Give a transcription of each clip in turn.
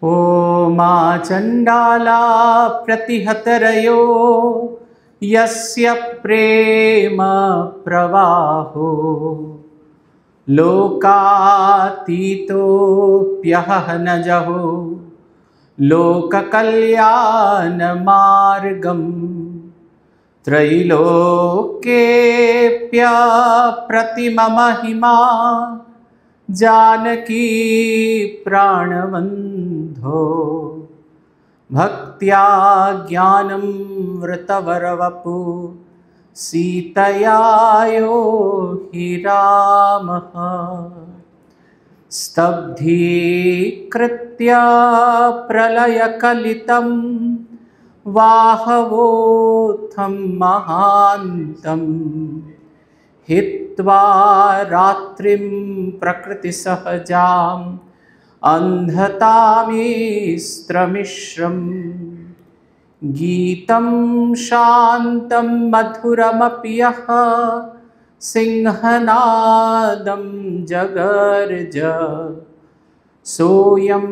ओमा चण्डाला प्रतिहतरयो यस्य प्रेम प्रवाहो लोकातीतोऽप्यहनजहो लोककल्याणमार्गम् त्रैलोक्येऽप्यप्रतिममहिमा जानकी प्राणबन्धो भक्त्या ज्ञानं वृतवरवपु सीतया यो हि रामः स्तब्धीकृत्य प्रलयकलितं वाहवोत्थं महान्तं हित्वा रात्रिं प्रकृतिसहजाम् अन्धतामिस्त्रमिश्रम् गीतं शान्तं मधुरमपि यः सिंहनादं जगर्ज सोऽयं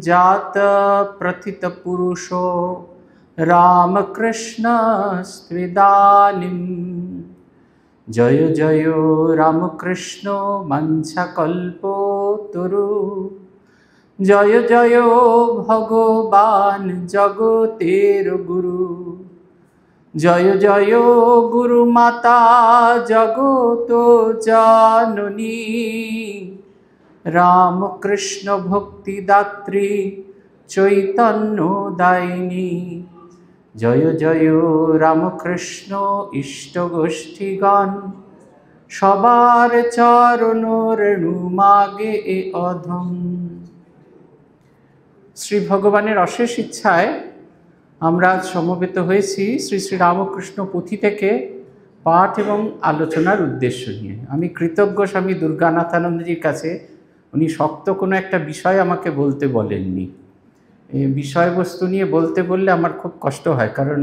जातप्रथितपुरुषो रामकृष्णस्त्विदानीं जय जय रामकृष्ण मञ्चकल्पतरु जय जय भगवान जगतेर गुरु जय जय गुरु माता जगत जननी रामकृष्ण भक्तिदात्री चैतन्यदायिनी जय जय रामकृष्ण इष्टगोष्ठीगण सबार चरण रेणु मागे ए अधम। श्री भगवानेर अशेष इच्छाय আমরা আজ সমবেত হয়েছি শ্রী শ্রী রামকৃষ্ণ পুঁথি থেকে পাঠ এবং আলোচনার উদ্দেশ্য নিয়ে। আমি কৃতজ্ঞ স্বামী দুর্গানাথানন্দজির কাছে, উনি শক্ত কোনো একটা বিষয় আমাকে বলতে বলেননি। এই বিষয়বস্তু নিয়ে বলতে বললে আমার খুব কষ্ট হয়, কারণ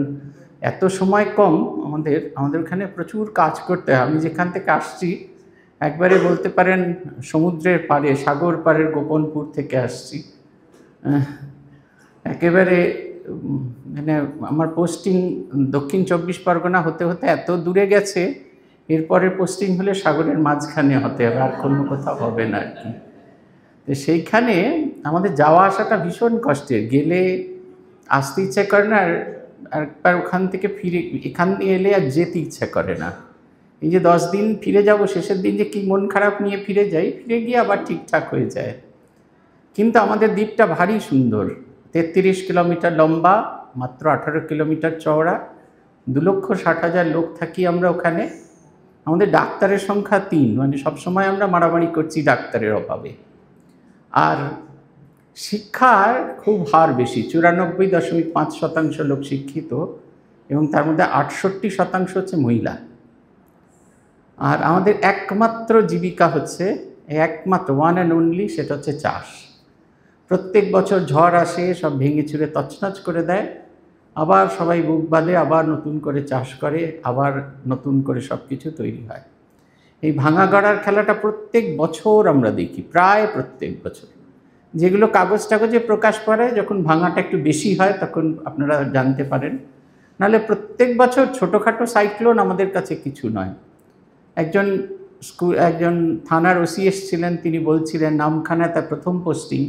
এত সময় কম, আমাদের ওখানে প্রচুর কাজ করতে হয়। আমি যেখান থেকে আসছি একবারে বলতে পারেন সমুদ্রের পাড়ে, সাগর পাড়ের গোপনপুর থেকে আসছি। একেবারে মানে আমার পোস্টিং দক্ষিণ 24 পরগনা হতে হতে এত দূরে গেছে, এরপরে পোস্টিং হলে সাগরের মাঝখানে হতে হবে, আর কোনো কোথাও হবে না আর কি। তো সেইখানে আমাদের যাওয়া আসাটা ভীষণ কষ্টের, গেলে আসতে ইচ্ছে করে না, আর একবার ওখান থেকে ফিরে এখান দিয়ে এলে আর যেতে ইচ্ছে করে না। এই যে 10 দিন ফিরে যাব, শেষের দিন যে কি মন খারাপ নিয়ে ফিরে যাই, ফিরে গিয়ে আবার ঠিকঠাক হয়ে যায়। কিন্তু আমাদের দ্বীপটা ভারী সুন্দর, 33 কিলোমিটার লম্বা, মাত্র 18 কিলোমিটার চওড়া, 2,60,000 লোক থাকি আমরা ওখানে। আমাদের ডাক্তারের সংখ্যা 3, মানে সবসময় আমরা মারামারি করছি ডাক্তারের অভাবে। আর শিক্ষার খুব হার বেশি, 94.5% লোক শিক্ষিত, এবং তার মধ্যে 68% হচ্ছে মহিলা। আর আমাদের একমাত্র জীবিকা হচ্ছে, একমাত্র ওয়ান অ্যান্ড অনলি, সেটা হচ্ছে চাষ। প্রত্যেক বছর ঝড় আসে, সব ভেঙে চুরে তছনছ করে দেয়, আবার সবাই বুক বাঁধে, আবার নতুন করে চাষ করে, আবার নতুন করে সব কিছু তৈরি হয়। এই ভাঙা গড়ার খেলাটা প্রত্যেক বছর আমরা দেখি, প্রায় প্রত্যেক বছর। যেগুলো কাগজ টাগজে প্রকাশ পায়, যখন ভাঙাটা একটু বেশি হয় তখন আপনারা জানতে পারেন, নাহলে প্রত্যেক বছর ছোটোখাটো সাইক্লোন আমাদের কাছে কিছু নয়। একজন থানার ওসি এসেছিলেন, তিনি বলছিলেন নামখানায় তার প্রথম পোস্টিং,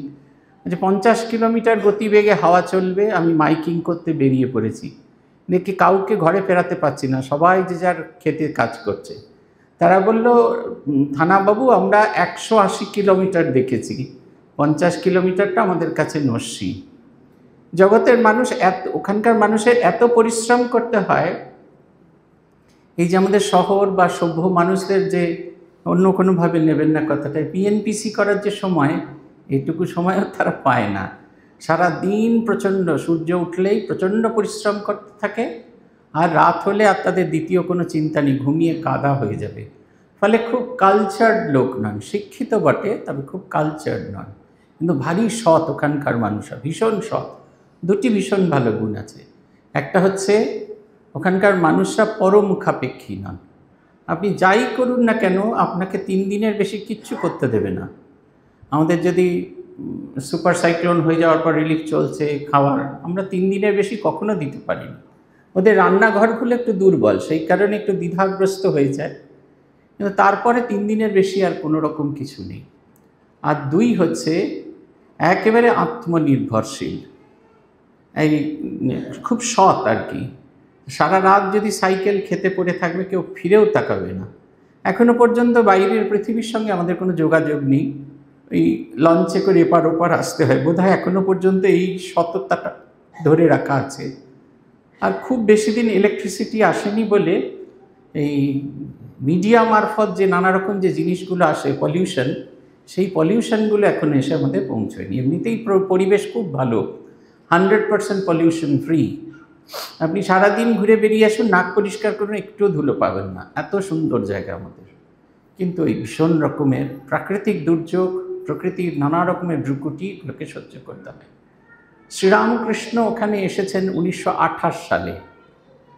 যে 50 কিলোমিটার গতিবেগে হাওয়া চলবে, আমি মাইকিং করতে বেরিয়ে পড়েছি, দেখি কাউকে ঘরে ফেরাতে পারছি না, সবাই যে যার খেতে কাজ করছে। তারা বলল, থানাবাবু আমরা 180 কিলোমিটার দেখেছি, 50 কিলোমিটারটা আমাদের কাছে নস্যি। জগতের মানুষ ওখানকার মানুষের এত পরিশ্রম করতে হয়, এই যে আমাদের শহর বা সভ্য মানুষদের যে অন্য কোনোভাবে নেবেন না কথাটা, পিএনপিসি করার যে সময়, এইটুকু সময়ও তারা পায় না। সারা দিন প্রচণ্ড, সূর্য উঠলেই প্রচণ্ড পরিশ্রম করতে থাকে, আর রাত হলে আর তাদের দ্বিতীয় কোনো চিন্তা নেই, ঘুমিয়ে কাদা হয়ে যাবে। ফলে খুব কালচার্ড লোক নন, শিক্ষিত বটে, তবে খুব কালচার্ড নন, কিন্তু ভারী সৎ ওখানকার মানুষরা, ভীষণ সৎ। দুটি ভীষণ ভালো গুণ আছে। একটা হচ্ছে ওখানকার মানুষরা পরমুখাপেক্ষী নন। আপনি যাই করুন না কেন, আপনাকে 3 দিনের বেশি কিচ্ছু করতে দেবে না। আমাদের যদি সুপার সাইক্লোন হয়ে যাওয়ার পর রিলিফ চলছে খাওয়ার, আমরা 3 দিনের বেশি কখনো দিতে পারিনি। ওদের রান্নাঘরগুলো একটু দুর্বল, সেই কারণে একটু দ্বিধাগ্রস্ত হয়ে যায়, কিন্তু তারপরে 3 দিনের বেশি আর কোনো রকম কিছু নেই। আর 2 হচ্ছে একেবারে আত্মনির্ভরশীল, এই খুব সৎ আর কি। সারা রাত যদি সাইকেল খেতে পড়ে থাকবে, কেউ ফিরেও তাকাবে না। এখনো পর্যন্ত বাইরের পৃথিবীর সঙ্গে আমাদের কোনো যোগাযোগ নেই, এই লঞ্চে করে এপার ওপার আসতে হয়, বোধহয় এখনো পর্যন্ত এই সততাটা ধরে রাখা আছে। আর খুব বেশি দিন ইলেকট্রিসিটি আসেনি বলে এই মিডিয়া মারফত যে নানা রকম যে জিনিসগুলো আসে, পলিউশন, সেই পলিউশনগুলো এখন এসে আমাদের পৌঁছয়নি। এমনিতেই পরিবেশ খুব ভালো, 100% পলিউশন ফ্রি। আপনি সারাদিন ঘুরে বেরিয়ে আসুন, নাক পরিষ্কার করুন, একটুও ধুলো পাবেন না, এত সুন্দর জায়গা আমাদের। কিন্তু এই ভীষণ রকমের প্রাকৃতিক দুর্যোগ, প্রকৃতির নানা রকমের ভ্রুকুটিগুলোকে সহ্য করতে হয়। শ্রীরামকৃষ্ণ ওখানে এসেছেন 1928 সালে।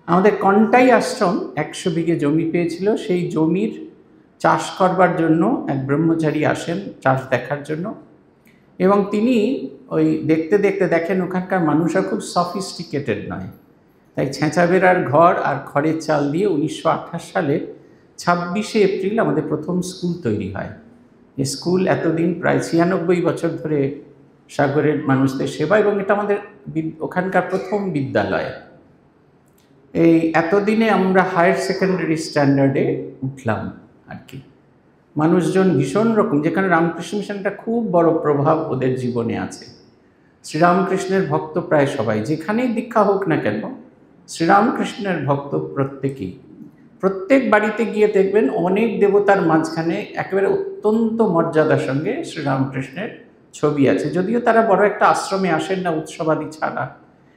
আমাদের কন্টাই আশ্রম 100 বিঘে জমি পেয়েছিল, সেই জমির চাষ করবার জন্য এক ব্রহ্মচারী আসেন চাষ দেখার জন্য, এবং তিনি ওই দেখতে দেখতে দেখেন ওখানকার মানুষরা খুব সফিস্টিকেটেড নয়, তাই ছেঁচা বেড়ার ঘর আর খড়ের চাল দিয়ে 1928 সালে 26শে এপ্রিল আমাদের প্রথম স্কুল তৈরি হয়। এই স্কুল এতদিন প্রায় 96 বছর ধরে সাগরের মানুষদের সেবা, এবং এটা আমাদের ওখানকার প্রথম বিদ্যালয়। এই এতদিনে আমরা হায়ার সেকেন্ডারি স্ট্যান্ডার্ডে উঠলাম আর কি। মানুষজন ভীষণ রকম, যেখানে রামকৃষ্ণ মিশনটা খুব বড় প্রভাব ওদের জীবনে আছে। শ্রীরামকৃষ্ণের ভক্ত প্রায় সবাই, যেখানেই দীক্ষা হোক না কেন শ্রীরামকৃষ্ণের ভক্ত প্রত্যেকেই। প্রত্যেক বাড়িতে গিয়ে দেখবেন অনেক দেবতার মাঝখানে একেবারে অত্যন্ত মর্যাদার সঙ্গে শ্রীরামকৃষ্ণের ছবি আছে, যদিও তারা বড় একটা আশ্রমে আসেন না উৎসবাদী ছাড়া,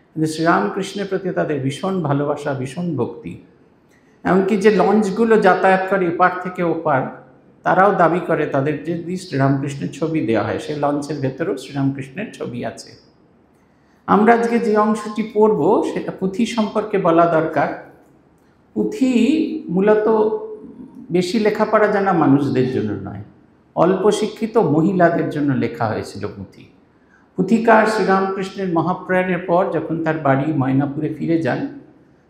কিন্তু শ্রীরামকৃষ্ণের প্রতি তাদের ভীষণ ভালোবাসা, ভীষণ ভক্তি। এমনকি যে লঞ্চগুলো যাতায়াত করে এপার থেকে ওপার, তারাও দাবি করে তাদের যদি শ্রীরামকৃষ্ণের ছবি দেওয়া হয়, সেই লঞ্চের ভেতরেও শ্রীরামকৃষ্ণের ছবি আছে। আমরা আজকে যে অংশটি পড়ব সেটা পুঁথি সম্পর্কে বলা দরকার। পুঁথি মূলত বেশি লেখাপড়া জানা মানুষদের জন্য নয়, অল্প শিক্ষিত মহিলাদের জন্য লেখা হয়েছিল পুঁথি। পুঁথিকার শ্রীরামকৃষ্ণের মহাপ্রয়াণের পর যখন তার বাড়ি ময়নাপুরে ফিরে যান,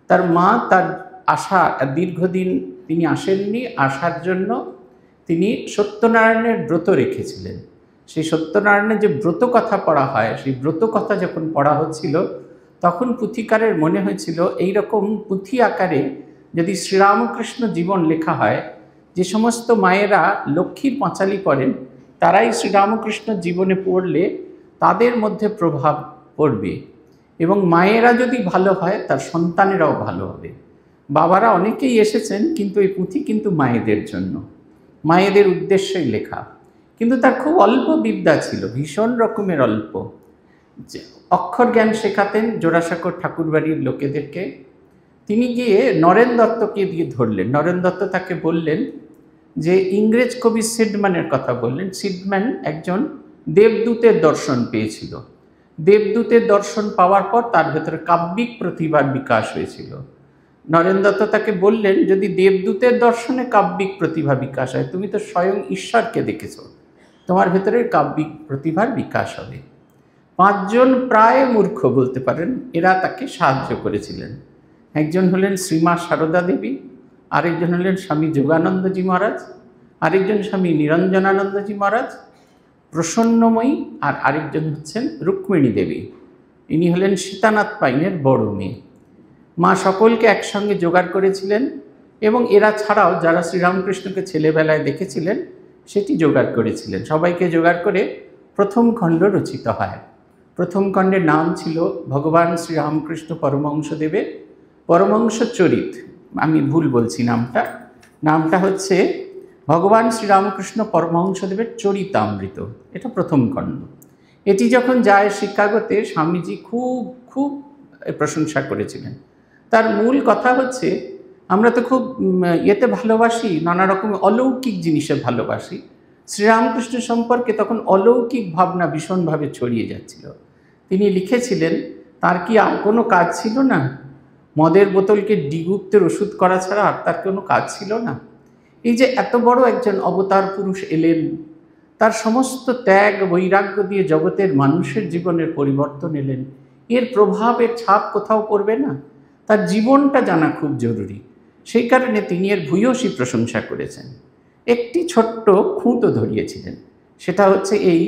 তার মা তার আশা, দীর্ঘদিন তিনি আসেননি, আসার জন্য তিনি সত্যনারায়ণের ব্রত রেখেছিলেন। সেই সত্যনারায়ণের যে ব্রত কথা পড়া হয়, সেই ব্রত কথা যখন পড়া হচ্ছিল, তখন পুঁথিকারের মনে হয়েছিল এইরকম পুঁথি আকারে যদি শ্রীরামকৃষ্ণ জীবন লেখা হয়, যে সমস্ত মায়েরা লক্ষ্মীর পাঁচালি পড়েন তারাই শ্রীরামকৃষ্ণ জীবনে পড়লে তাদের মধ্যে প্রভাব পড়বে, এবং মায়েরা যদি ভালো হয় তার সন্তানেরাও ভালো হবে। বাবারা অনেকেই এসেছেন, কিন্তু এই পুঁথি কিন্তু মায়েদের জন্য, মায়েদের উদ্দেশ্যেই লেখা। কিন্তু তার খুব অল্প বিদ্যা ছিল, ভীষণ রকমের অল্প। অক্ষর জ্ঞান শেখাতেন জোড়াসাঁকোর ঠাকুরবাড়ির লোকেদেরকে। তিনি গিয়ে নরেন দত্তকে দিয়ে ধরলেন। নরেন দত্ত তাকে বললেন যে ইংরেজ কবি সিডম্যানের কথা বললেন। সিডম্যান একজন দেবদূতের দর্শন পেয়েছিল। দেবদূতের দর্শন পাওয়ার পর তার ভেতরে কাব্যিক প্রতিভার বিকাশ হয়েছিল। নরেন দত্ত তাকে বললেন, যদি দেবদূতের দর্শনে কাব্যিক প্রতিভা বিকাশ হয়, তুমি তো স্বয়ং ঈশ্বরকে দেখেছ, তোমার ভেতরে কাব্যিক প্রতিভার বিকাশ হবে। 5 জন প্রায় মূর্খ বলতে পারেন, এরা তাকে সাহায্য করেছিলেন। একজন হলেন শ্রীমা সারদা দেবী, আরেকজন হলেন স্বামী যোগানন্দজি মহারাজ, আরেকজন স্বামী নিরঞ্জনানন্দজি মহারাজ, প্রসন্নময়ী, আর আরেকজন হচ্ছেন রুক্মিণী দেবী। ইনি হলেন সীতানাথ পাইনের বড় মেয়ে। মা সকলকে একসঙ্গে জোগাড় করেছিলেন, এবং এরা ছাড়াও যারা শ্রীরামকৃষ্ণকে ছেলেবেলায় দেখেছিলেন সেটি জোগাড় করেছিলেন। সবাইকে জোগাড় করে প্রথম খণ্ড রচিত হয়। প্রথম খণ্ডের নাম ছিল ভগবান শ্রীরামকৃষ্ণ পরমহংসদেবের পরমহংস চরিত। আমি ভুল বলছি, নামটা হচ্ছে ভগবান শ্রীরামকৃষ্ণ পরমহংসদেবের চরিতামৃত। এটা প্রথম খণ্ড। এটি যখন যায় শিকাগোতে, স্বামীজি খুব খুব প্রশংসা করেছিলেন। তার মূল কথা হচ্ছে, আমরা তো খুব এতে ভালোবাসি, নানা রকম অলৌকিক জিনিসে ভালোবাসি। শ্রীরামকৃষ্ণ সম্পর্কে তখন অলৌকিক ভাবনা ভীষণভাবে ছড়িয়ে যাচ্ছিল। তিনি লিখেছিলেন, তার কি আর কোনো কাজ ছিল না? মদের বোতলকে ডিগুপ্তের ওষুধ করা ছাড়া আর তার কোনো কাজ ছিল না? এই যে এত বড় একজন অবতার পুরুষ এলেন, তার সমস্ত ত্যাগ বৈরাগ্য দিয়ে জগতের মানুষের জীবনের পরিবর্তন এলেন। এর প্রভাবের ছাপ কোথাও পড়বে না? তার জীবনটা জানা খুব জরুরি। সেই কারণে তিনি এর ভূয়সী প্রশংসা করেছেন। একটি ছোট্ট খুঁতো ধরিয়েছিলেন, সেটা হচ্ছে এই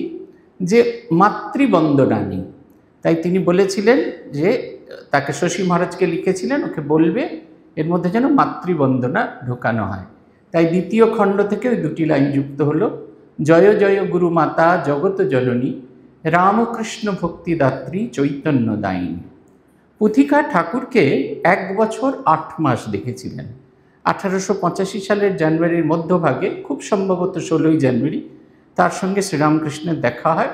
যে মাতৃবন্দনা নেই। তাই তিনি বলেছিলেন যে তাকে শশী মহারাজকে লিখেছিলেন ওকে বলবে এর মধ্যে যেন মাতৃবন্দনা ঢোকানো হয়। তাই দ্বিতীয় খণ্ড থেকে ওই দুটি লাইন যুক্ত হলো, জয় জয় গুরু মাতা জগত জননী রামকৃষ্ণ ভক্তিদাত্রী চৈতন্য দায়িনী। পুথিকা ঠাকুরকে 1 বছর 8 মাস দেখেছিলেন। 1885 সালের জানুয়ারির মধ্যভাগে, খুব সম্ভবত 16ই জানুয়ারি, তার সঙ্গে শ্রীরামকৃষ্ণের দেখা হয়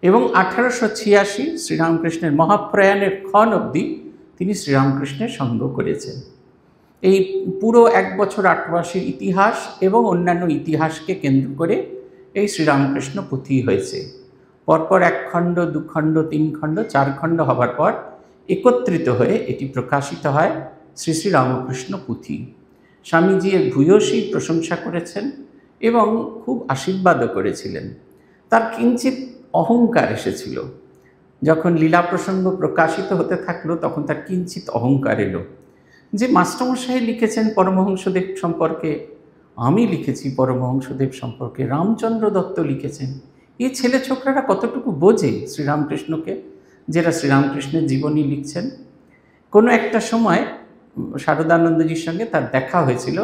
এবং 1886 শ্রীরামকৃষ্ণের মহাপ্রয়াণের ক্ষণ অবধি তিনি শ্রীরামকৃষ্ণের সঙ্গ করেছেন। এই পুরো 1 বছর 8 মাসের ইতিহাস এবং অন্যান্য ইতিহাসকে কেন্দ্র করে এই শ্রীরামকৃষ্ণ পুঁথি হয়েছে। পরপর 1 খণ্ড, 2 খণ্ড, 3 খণ্ড, 4 খণ্ড হবার পর একত্রিত হয়ে এটি প্রকাশিত হয় শ্রী শ্রী রামকৃষ্ণ পুঁথি। স্বামীজি এর ভূয়সী প্রশংসা করেছেন এবং খুব আশীর্বাদও করেছিলেন। তার কিঞ্চিত অহংকার এসেছিল। যখন লীলা প্রসঙ্গ প্রকাশিত হতে থাকলো তখন তার কিঞ্চিত অহংকার এলো যে মাস্টারমশাই লিখেছেন পরমহংসদেব সম্পর্কে, আমি লিখেছি পরমহংসদেব সম্পর্কে, রামচন্দ্র দত্ত লিখেছেন। এই ছেলে ছোকরারা কতটুকু বোঝে শ্রীরামকৃষ্ণকে, যারা শ্রীরামকৃষ্ণের জীবনী লিখছেন। কোনো একটা সময় শারদানন্দজির সঙ্গে তার দেখা হয়েছিল।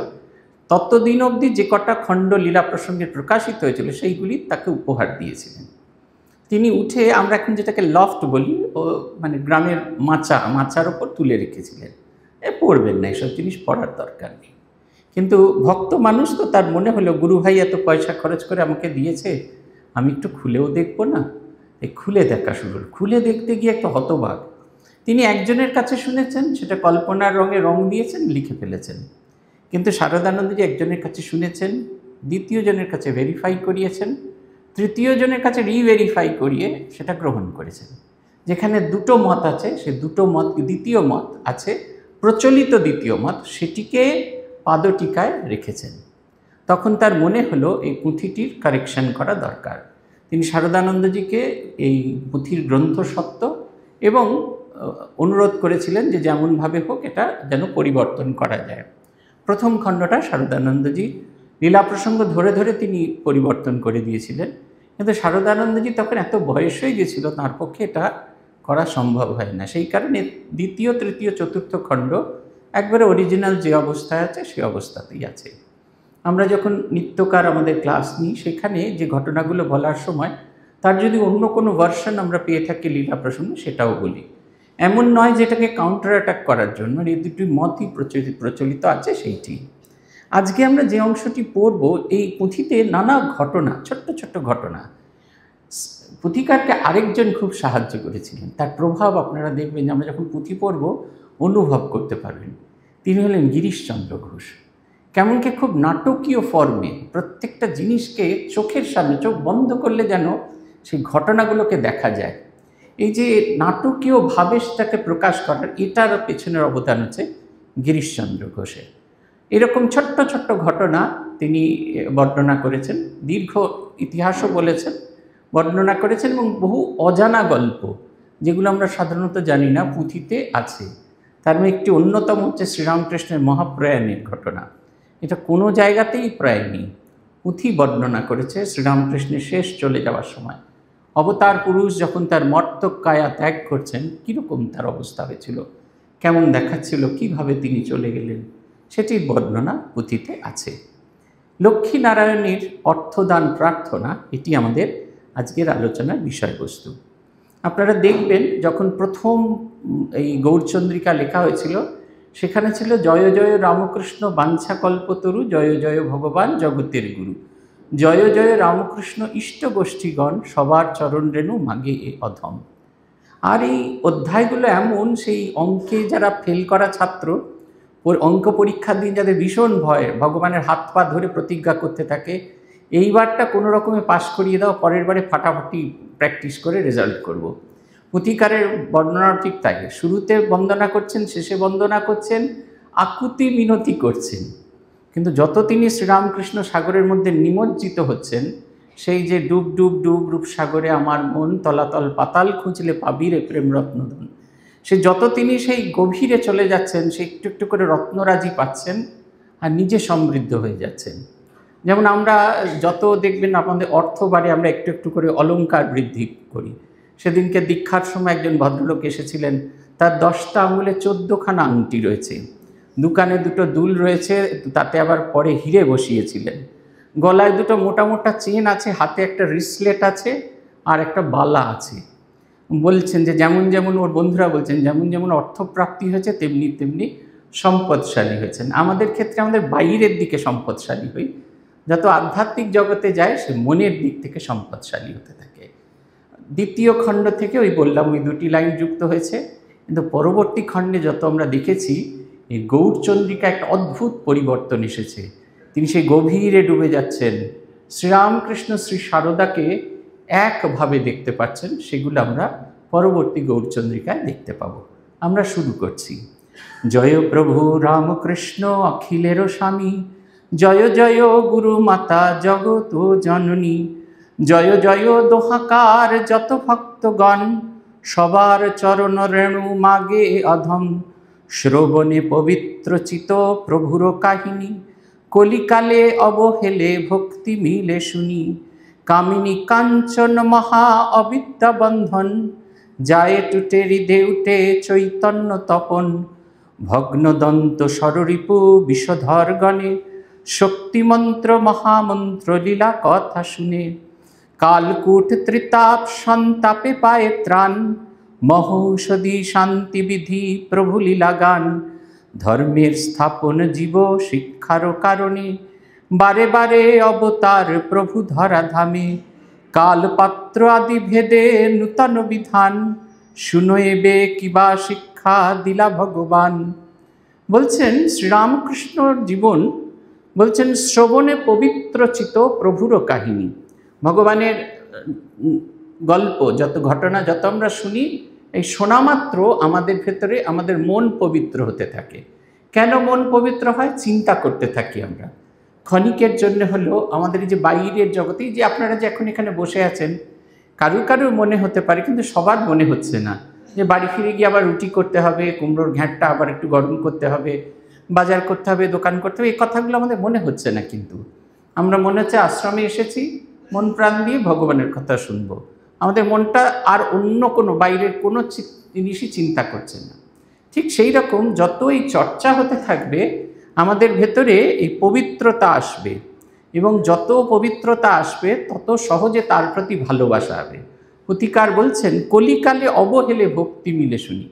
ততদিন অবধি যে কটা খণ্ড লীলা প্রসঙ্গে প্রকাশিত হয়েছিল সেইগুলি তাকে উপহার দিয়েছিলেন। তিনি উঠে, আমরা এখন যেটাকে লফট বলি, ও মানে গ্রামের মাচার ওপর তুলে রেখেছিলেন। পড়বেন না, এসব জিনিস পড়ার দরকার নেই। কিন্তু ভক্ত মানুষ তো, তার মনে হলো গুরু ভাই এত পয়সা খরচ করে আমাকে দিয়েছে, আমি একটু খুলেও দেখব না। এই খুলে দেখা শুরু হল। খুলে দেখতে গিয়ে একটা হতবাক। তিনি একজনের কাছে শুনেছেন, সেটা কল্পনার রঙে রং দিয়েছেন, লিখে ফেলেছেন। কিন্তু শারদানন্দজি একজনের কাছে শুনেছেন, দ্বিতীয় জনের কাছে ভেরিফাই করিয়েছেন, তৃতীয় জনের কাছে রিভেরিফাই করিয়ে সেটা গ্রহণ করেছেন। যেখানে দুটো মত আছে, সে দুটো মত, দ্বিতীয় মত আছে, প্রচলিত দ্বিতীয় মত, সেটিকে পাদটিকায় রেখেছেন। তখন তার মনে হলো এই পুঁথিটির কারেকশন করা দরকার। তিনি শারদানন্দজিকে এই পুঁথির গ্রন্থসত্ত্ব এবং অনুরোধ করেছিলেন যে যেমনভাবে হোক এটা যেন পরিবর্তন করা যায়। প্রথম খণ্ডটা শারদানন্দজি লীলা প্রসঙ্গ ধরে ধরে তিনি পরিবর্তন করে দিয়েছিলেন, কিন্তু শারদানন্দজি তখন এত বয়স হয়ে গেছিল, তার পক্ষে এটা করা সম্ভব হয় না। সেই কারণে দ্বিতীয়, তৃতীয়, চতুর্থ খণ্ড একবারে অরিজিনাল যে অবস্থায় আছে সেই অবস্থাতেই আছে। আমরা যখন নিত্যকার আমাদের ক্লাস নিই, সেখানে যে ঘটনাগুলো বলার সময় তার যদি অন্য কোনো ভার্সন আমরা পেয়ে থাকি লীলা প্রসঙ্গে, সেটাও বলি। এমন নয় যেটাকে কাউন্টার অ্যাটাক করার জন্য, এই দুটি মতই প্রচলিত আছে সেইটি। আজকে আমরা যে অংশটি পড়ব, এই পুঁথিতে নানা ঘটনা, ছোট্ট ছোট্ট ঘটনা, পুঁথিকারকে আরেকজন খুব সাহায্য করেছিলেন। তার প্রভাব আপনারা দেখবেন যে আমরা যখন পুঁথি পড়ব অনুভব করতে পারবেন। তিনি হলেন গিরিশচন্দ্র ঘোষ। কেমনকি খুব নাটকীয় ফর্মে প্রত্যেকটা জিনিসকে চোখের সামনে, চোখ বন্ধ করলে যেন সেই ঘটনাগুলোকে দেখা যায়। এই যে নাটকীয় ভাবে সেটাকে প্রকাশ করার, এটার পেছনের অবদান হচ্ছে গিরিশচন্দ্র ঘোষের। এরকম ছোট্ট ছোট্ট ঘটনা তিনি বর্ণনা করেছেন, দীর্ঘ ইতিহাসও বলেছেন, বর্ণনা করেছেন, এবং বহু অজানা গল্প যেগুলো আমরা সাধারণত জানি না পুঁথিতে আছে। তার মধ্যে একটি অন্যতম হচ্ছে শ্রীরামকৃষ্ণের মহাপ্রয়াণের ঘটনা। এটা কোনো জায়গাতেই প্রায় নেই। পুঁথি বর্ণনা করেছে শ্রীরামকৃষ্ণের শেষ চলে যাওয়ার সময়, অবতার পুরুষ যখন তার মর্তক কায়া ত্যাগ করছেন, কীরকম তার অবস্থা হয়েছিল, কেমন দেখাচ্ছিল, কিভাবে তিনি চলে গেলেন, সেটির বর্ণনা পুঁথিতে আছে। লক্ষ্মীনারায়ণের অর্থদান প্রার্থনা, এটি আমাদের আজকের আলোচনার বিষয়বস্তু। আপনারা দেখবেন যখন প্রথম এই গৌরচন্দ্রিকা লেখা হয়েছিল, সেখানে ছিল জয় জয় রামকৃষ্ণ বাঞ্ছা কল্পতরু, জয় জয় ভগবান জগতের গুরু, জয় জয় রামকৃষ্ণ ইষ্টগোষ্ঠীগণ, সবার চরণ রেণু মাগে এ অধম। আর এই অধ্যায়গুলো এমন, সেই অঙ্কে যারা ফেল করা ছাত্র, অঙ্ক পরীক্ষার দিন যাদের ভীষণ ভয়, ভগবানের হাত পা ধরে প্রতিজ্ঞা করতে থাকে এইবারটা কোনো রকমে পাশ করিয়ে দাও, পরের বারে ফাটাফাটি প্র্যাকটিস করে রেজাল্ট করব। পুঁথিকারের বর্ণনা ঠিক তাই, শুরুতে বন্দনা করছেন, শেষে বন্দনা করছেন, আকুতি মিনতি করছেন। কিন্তু যত তিনি শ্রীরামকৃষ্ণ সাগরের মধ্যে নিমজ্জিত হচ্ছেন, সেই যে ডুব ডুব ডুব রূপসাগরে আমার মন, তলাতল পাতাল খুঁজলে পাবি রে প্রেম রত্নধন, সে যত তিনি সেই গভীরে চলে যাচ্ছেন, সে একটু একটু করে রত্নরাজি পাচ্ছেন আর নিজে সমৃদ্ধ হয়ে যাচ্ছেন। যেমন আমরা যত দেখবেন আপনাদের অর্থ বাড়ে, আমরা একটু একটু করে অলংকার বৃদ্ধি করি। সেদিনকে দীক্ষার সময় একজন ভদ্রলোক এসেছিলেন, তার 10টা আঙুলে 14খানা আংটি রয়েছে, দোকানে 2টো দুল রয়েছে, তাতে আবার পরে হিরে বসিয়েছিলেন, গলায় 2টো মোটা মোটা চেন আছে, হাতে একটা রিসলেট আছে আর একটা বালা আছে। বলছেন যে যেমন যেমন ওর বন্ধুরা বলছেন যেমন যেমন অর্থপ্রাপ্তি হয়েছে তেমনি তেমনি সম্পদশালী হয়েছেন। আমাদের ক্ষেত্রে আমাদের বাইরের দিকে সম্পদশালী হই, যত আধ্যাত্মিক জগতে যায় সে মনের দিক থেকে সম্পদশালী হতে থাকে। দ্বিতীয় খণ্ড থেকে ওই বললাম ওই 2টি লাইন যুক্ত হয়েছে, কিন্তু পরবর্তী খণ্ডে যত আমরা দেখেছি এই গৌরচন্দ্রিকা একটা অদ্ভুত পরিবর্তন এসেছে। তিনি সেই গভীরে ডুবে যাচ্ছেন, শ্রীরামকৃষ্ণ শ্রী সারদাকে একভাবে দেখতে পাচ্ছেন, সেগুলো আমরা পরবর্তী গৌরচন্দ্রিকায় দেখতে পাবো। আমরা শুরু করছি। জয় প্রভু রামকৃষ্ণ অখিলেরও স্বামী, জয় জয় গুরু মাতা জগত জননী, জয় জয় দোহাকার যত ভক্তগণ, সবার চরণ রেণু মাগে অধম, শ্রবণে পবিত্র চিত প্রভুর কাহিনী, কলিকালে অবহেলে ভক্তি মিলে শুনি, কামিনী কাঞ্চন মহা অবিদ্যা বন্ধন, যায় টুটে হৃদে উঠে চৈতন্য তপন, ভগ্নদন্ত স্বররিপু বিষধর গণে, শক্তিমন্ত্র মহামন্ত্র লীলা কথা শুনে, কালকূট ত্রিতাপ সন্তাপে পায়ে ত্রাণ, মহৌষধি শান্তিবিধি প্রভু লীলা গান, ধর্মের স্থাপন জীব শিক্ষার কারণে, বারে বারে অবতার প্রভু ধরাধামে, কালপাত্র আদি ভেদে নূতন বিধান, শুনইবে কিবা শিক্ষা দিলা ভগবান। বলছেন শ্রীরামকৃষ্ণর জীবন, বলছেন শ্রবণে পবিত্র চিত প্রভুর কাহিনী। ভগবানের গল্প যত ঘটনা যত আমরা শুনি, এই শোনা মাত্র আমাদের ভেতরে আমাদের মন পবিত্র হতে থাকে। কেন মন পবিত্র হয়? চিন্তা করতে থাকি আমরা। ক্ষণিকের জন্য হলো আমাদের এই যে বাইরের জগতেই যে আপনারা যে এখন এখানে বসে আছেন, কারুর কারুর মনে হতে পারে, কিন্তু সবার মনে হচ্ছে না যে বাড়ি ফিরে গিয়ে আবার রুটি করতে হবে, কুমড়োর ঘ্যাঁটটা আবার একটু গরম করতে হবে, বাজার করতে হবে, দোকান করতে হবে, এই কথাগুলো আমাদের মনে হচ্ছে না। কিন্তু আমরা মনে হচ্ছে আশ্রমে এসেছি, মন প্রাণ দিয়ে ভগবানের কথা শুনবো, আমাদের মনটা আর অন্য কোনো বাইরের কোনো জিনিসই চিন্তা করছে না। ঠিক সেই রকম যত এই চর্চা হতে থাকবে আমাদের ভেতরে এই পবিত্রতা আসবে, এবং যত পবিত্রতা আসবে তত সহজে তার প্রতি ভালোবাসা হবে। পুতিকার বলছেন কলিকালে অবহেলে ভক্তি মিলে শুনি।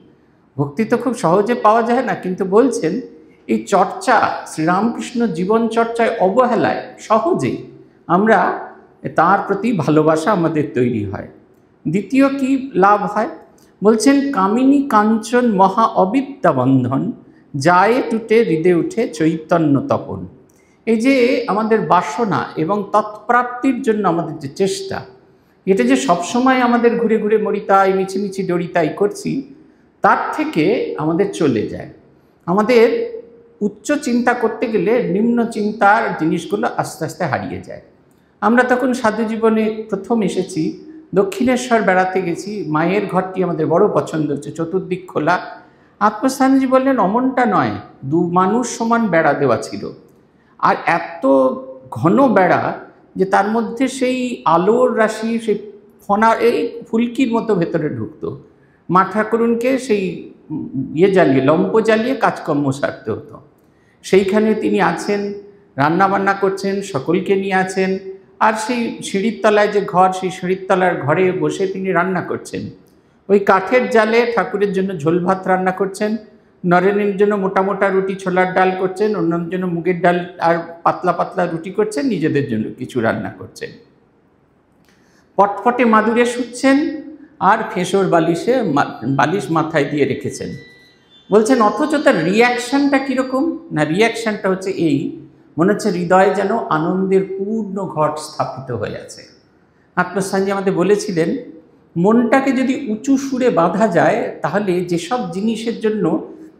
ভক্তি তো খুব সহজে পাওয়া যায় না, কিন্তু বলছেন এই চর্চা শ্রীরামকৃষ্ণ জীবন চর্চায় অবহেলায় সহজেই আমরা তার প্রতি ভালোবাসা আমাদের তৈরি হয়। দ্বিতীয় কি লাভ হয়? বলছেন কামিনী কাঞ্চন মহা অবিদ্যা বন্ধন, যায় টুটে হৃদে উঠে চৈতন্য তপন। এই যে আমাদের বাসনা এবং তৎপ্রাপ্তির জন্য আমাদের যে চেষ্টা, এটা যে সবসময় আমাদের ঘুরে ঘুরে মরিতাই মিছিমিছি ডরিতাই করছি, তার থেকে আমাদের চলে যায়। আমাদের উচ্চ চিন্তা করতে গেলে নিম্ন চিন্তার জিনিসগুলো আস্তে আস্তে হারিয়ে যায়। আমরা তখন সাধু জীবনে প্রথম এসেছি, দক্ষিণেশ্বর বেড়াতে গেছি, মায়ের ঘরটি আমাদের বড় পছন্দ হচ্ছে, চতুর্দিক খোলা। আত্মস্থানজি বললেন অমনটা নয়, 2 মানুষ সমান বেড়া দেওয়া ছিল, আর এত ঘন বেড়া যে তার মধ্যে সেই আলোর রাশি সেই ফনা এই ফুলকির মতো ভেতরে ঢুকতো। মা ঠাকুরুনকে সেই জ্বালিয়ে লম্প জ্বালিয়ে কাজকর্ম সারতে হতো। সেইখানে তিনি আছেন, রান্নাবান্না করছেন, সকলকে নিয়ে আছেন, আর সেই সিঁড়ির তলায় যে ঘর, সেই সিঁড়ির তলার ঘরে বসে তিনি রান্না করছেন। ওই কাঠের জালে ঠাকুরের জন্য ঝোল ভাত রান্না করছেন, নরেনের জন্য মোটা মোটা রুটি ছোলার ডাল করছেন, অন্যের জন্য মুগের ডাল আর পাতলা পাতলা রুটি করছেন, নিজেদের জন্য কিছু রান্না করছেন। পটপটে মাদুরে শুচ্ছেন আর ফেঁসর বালিশ মাথায় দিয়ে রেখেছেন। বলছেন অথচ তার রিয়াকশানটা কীরকম না, রিয়াকশানটা হচ্ছে এই, মনে হচ্ছে হৃদয়ে যেন আনন্দের পূর্ণ ঘট স্থাপিত হয়ে আছে। আত্মস্থানজি আমাদের বলেছিলেন মনটাকে যদি উঁচু সুরে বাঁধা যায়, তাহলে যেসব জিনিসের জন্য,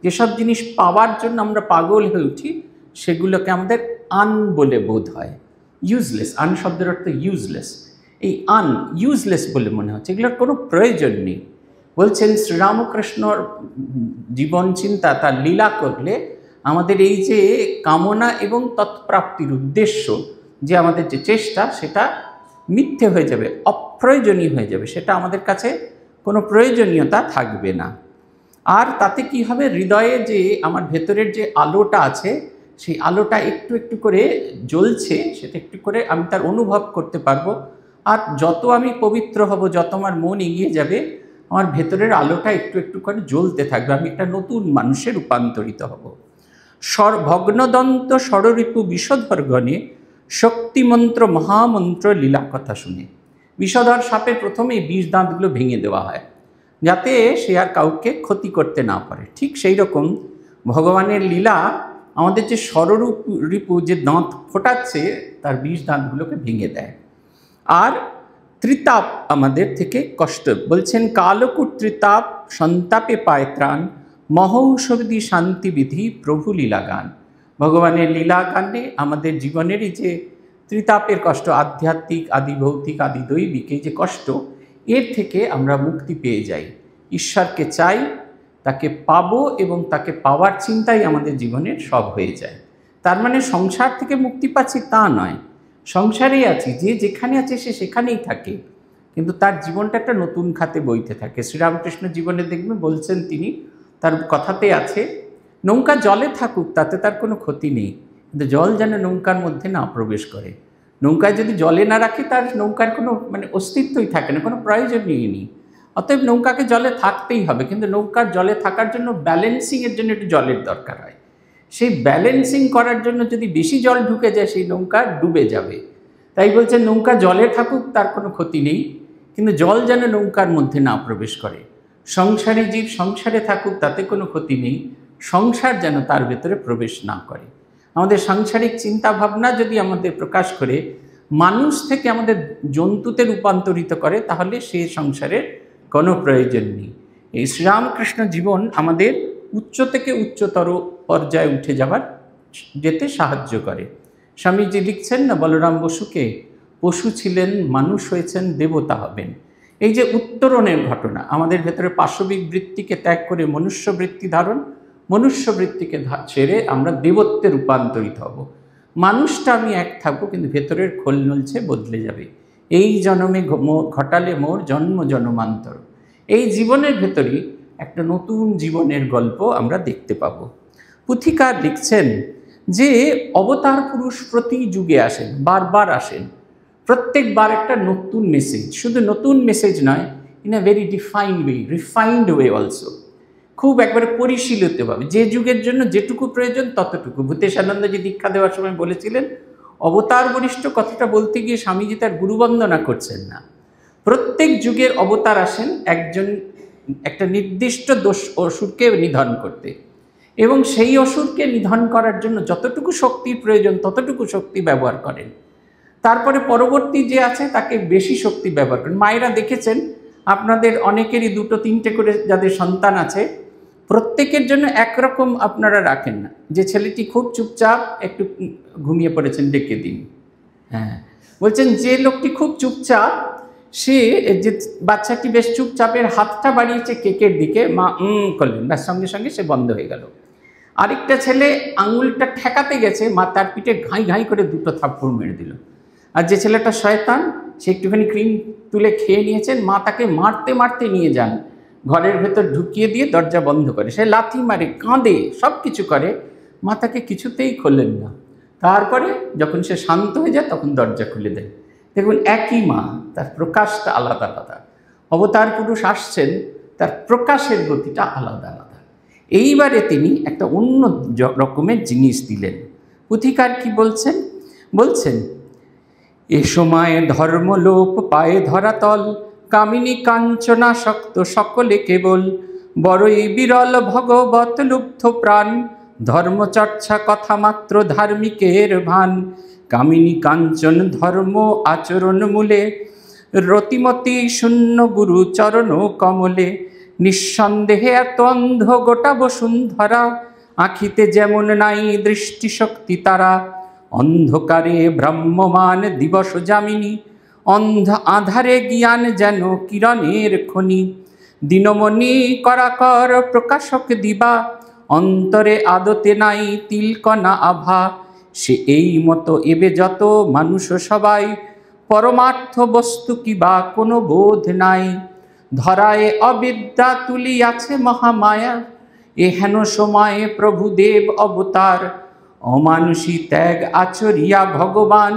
যেসব জিনিস পাওয়ার জন্য আমরা পাগল হয়ে উঠি, সেগুলোকে আমাদের আন বলে বোধ হয়, ইউজলেস। আন শব্দের অর্থ ইউজলেস। এই ইউজলেস বলে মনে হচ্ছে, এগুলোর কোনো প্রয়োজন নেই। বলছেন শ্রীরামকৃষ্ণর জীবন চিন্তা, তার লীলা করলে আমাদের এই যে কামনা এবং তৎপ্রাপ্তির উদ্দেশ্য, যে আমাদের যে চেষ্টা, সেটা মিথ্যে হয়ে যাবে, অপ্রয়োজনীয় হয়ে যাবে, সেটা আমাদের কাছে কোনো প্রয়োজনীয়তা থাকবে না। আর তাতে কি হবে, হৃদয়ে যে আমার ভেতরের যে আলোটা আছে, সেই আলোটা একটু একটু করে জ্বলছে, সেটা একটু করে আমি তার অনুভব করতে পারবো। আর যত আমি পবিত্র হব, যত আমার মন এগিয়ে যাবে, আমার ভেতরের আলোটা একটু একটু করে জ্বলতে থাকবে, আমি একটা নতুন মানুষে রূপান্তরিত হব। ভগ্নদন্ত ষড়রিপু বিষধরগণে শক্তিমন্ত্র মহামন্ত্র লীলা কথা শুনে। বিষধর সাপের প্রথমেই বিষ দাঁতগুলো ভেঙে দেওয়া হয়, যাতে সে আর কাউকে ক্ষতি করতে না পারে। ঠিক সেই রকম ভগবানের লীলা আমাদের যে ষড়রিপু যে দাঁত ফোটাচ্ছে, তার বিষ দাঁতগুলোকে ভেঙে দেয়। আর ত্রিতাপ আমাদের থেকে কষ্ট, বলছেন কালকূট ত্রিতাপ সন্তাপে পায় ত্রাণ, মহৌষধি শান্তিবিধি প্রভু লীলাগান। ভগবানের লীলাগানে আমাদের জীবনেরই যে ত্রিতাপের কষ্ট, আধ্যাত্মিক, আদি ভৌতিক, আদি দৈবিক, এই যে কষ্ট, এর থেকে আমরা মুক্তি পেয়ে যাই। ঈশ্বরকে চাই, তাকে পাবো, এবং তাকে পাওয়ার চিন্তাই আমাদের জীবনের সব হয়ে যায়। তার মানে সংসার থেকে মুক্তি পাচ্ছি তা নয়, সংসারেই আছি, যে যেখানে আছে সে সেখানেই থাকে, কিন্তু তার জীবনটা একটা নতুন খাতে বইতে থাকে। শ্রীরামকৃষ্ণ জীবনে দেখবেন বলছেন, তিনি তার কথাতে আছে, নৌকা জলে থাকুক তাতে তার কোনো ক্ষতি নেই, কিন্তু জল যেন নৌকার মধ্যে না প্রবেশ করে। নৌকায় যদি জলে না রাখি, তার নৌকার কোনো অস্তিত্বই থাকে না, কোনো প্রয়োজনই নেই। অতএব নৌকাকে জলে থাকতেই হবে, কিন্তু নৌকার জলে থাকার জন্য ব্যালেন্সিংয়ের জন্য একটু জলের দরকার হয়। সেই ব্যালেন্সিং করার জন্য যদি বেশি জল ঢুকে যায়, সেই নৌকা ডুবে যাবে। তাই বলছে নৌকা জলে থাকুক তার কোনো ক্ষতি নেই, কিন্তু জল যেন নৌকার মধ্যে না প্রবেশ করে। সংসারী জীব সংসারে থাকুক তাতে কোনো ক্ষতি নেই, সংসার যেন তার ভেতরে প্রবেশ না করে। আমাদের সাংসারিক চিন্তা ভাবনা যদি আমাদের প্রকাশ করে মানুষ থেকে আমাদের জন্তুতে রূপান্তরিত করে, তাহলে সে সংসারের কোনো প্রয়োজন নেই। এই শ্রীরামকৃষ্ণ জীবন আমাদের উচ্চ থেকে উচ্চতর পর্যায়ে উঠে যেতে সাহায্য করে। স্বামীজি লিখছেন না বলরাম বসুকে, পশু ছিলেন মানুষ হয়েছেন দেবতা হবেন। এই যে উত্তরণের ঘটনা, আমাদের ভেতরে পাশবিক বৃত্তিকে ত্যাগ করে মনুষ্য বৃত্তি ধারণ, মনুষ্য বৃত্তিকে ছেড়ে আমরা দেবত্বে রূপান্তরিত হব। মানুষটা আমি এক থাকবো, কিন্তু ভেতরের খোল নলছে বদলে যাবে। এই জন্মে ঘটালে মোর জন্ম জন্মান্তর। এই জীবনের ভেতরেই একটা নতুন জীবনের গল্প আমরা দেখতে পাব। পুথিকার লিখছেন যে অবতার পুরুষ প্রতি যুগে আসেন, বারবার আসেন, প্রত্যেকবার একটা নতুন মেসেজ, শুধু নতুন মেসেজ নয়, in a very refined way also, খুব একবারে পরিশীলিতভাবে, যে যুগের জন্য যেটুকু প্রয়োজন ততটুকু। ভূতেশানন্দজি দীক্ষা দেওয়ার সময় বলেছিলেন, অবতার বরিষ্ঠ কথাটা বলতে গিয়ে স্বামীজি তার গুরুবন্দনা করছেন না। প্রত্যেক যুগের অবতার আসেন একটা নির্দিষ্ট অসুরকে নিধন করতে, এবং সেই অসুরকে নিধন করার জন্য যতটুকু শক্তির প্রয়োজন ততটুকু শক্তি ব্যবহার করেন। তারপরে পরবর্তী যে আছে তাকে বেশি শক্তি ব্যবহার করেন। মায়েরা দেখেছেন, আপনাদের অনেকেরই 2-3টে করে যাদের সন্তান আছে, প্রত্যেকের জন্য একরকম আপনারা রাখেন না। যে ছেলেটি খুব চুপচাপ, একটু ঘুমিয়ে পড়েছেন, ডেকে দিন। হ্যাঁ, বলছেন যে লোকটি খুব চুপচাপ, সে যে বাচ্চাটি বেশ চুপচাপের হাতটা বাড়িয়েছে কেকের দিকে, মা করলেন, তার সঙ্গে সঙ্গে সে বন্ধ হয়ে গেল। আরেকটা ছেলে আঙুলটা ঠেকাতে গেছে, মা তার পিঠে ঘাই ঘাই করে 2টো থাপ্পড় মেরে দিল। আর যে ছেলেটা শয়তান, সে একটুখানি ক্রিম তুলে খেয়ে নিয়েছেন, মা তাকে মারতে মারতে নিয়ে যান, ঘরের ভেতর ঢুকিয়ে দিয়ে দরজা বন্ধ করে। সে লাথি মারে, কাঁদে, সব কিছু করে, মা তাকে কিছুতেই খোলেন না। তারপরে যখন সে শান্ত হয়ে যায় তখন দরজা খুলে দেয়। দেখুন, একই মা, তার প্রকাশটা আলাদা আলাদা। অবতার পুরুষ আসছেন, তার প্রকাশের গতিটা আলাদা আলাদা। এইবারে তিনি একটা অন্য রকমের জিনিস দিলেন। পুথিকার কি বলছেন? বলছেন, এ সময় ধর্মলোপ পায়ে ধরাতল, কামিনী কাঞ্চনা শক্ত সকলে কেবল, বড়ই বিরল ভগবত লুব্ধ প্রাণ, ধর্মচর্চা কথা মাত্র ধার্মিকের ভান। কামিনী কাঞ্চন ধর্ম আচরণ মূলে, রতিমতি শূন্য গুরু চরণ কমলে, নিঃসন্দেহে এত অন্ধ গোটা বসুন্ধরা, আঁখিতে যেমন নাই দৃষ্টিশক্তি তারা, অন্ধকারে ভ্রাম্যমান দিবস যামিনী, আধারে জ্ঞান যেন কিরণের খনি। দিনমণি করাকর প্রকাশক দিবা, অন্তরে আদতে নাই তিলকণা আভা। সে এই মতো এবে যত মানুষ সবাই, পরমার্থ বস্তু কিবা কোনো বোধ নাই। ধরায় অবিদ্যা তুলিয়াছে মহামায়া, এহেন সময়ে প্রভুদেব অবতার। অমানুষী ত্যাগ আচরিয়া ভগবান,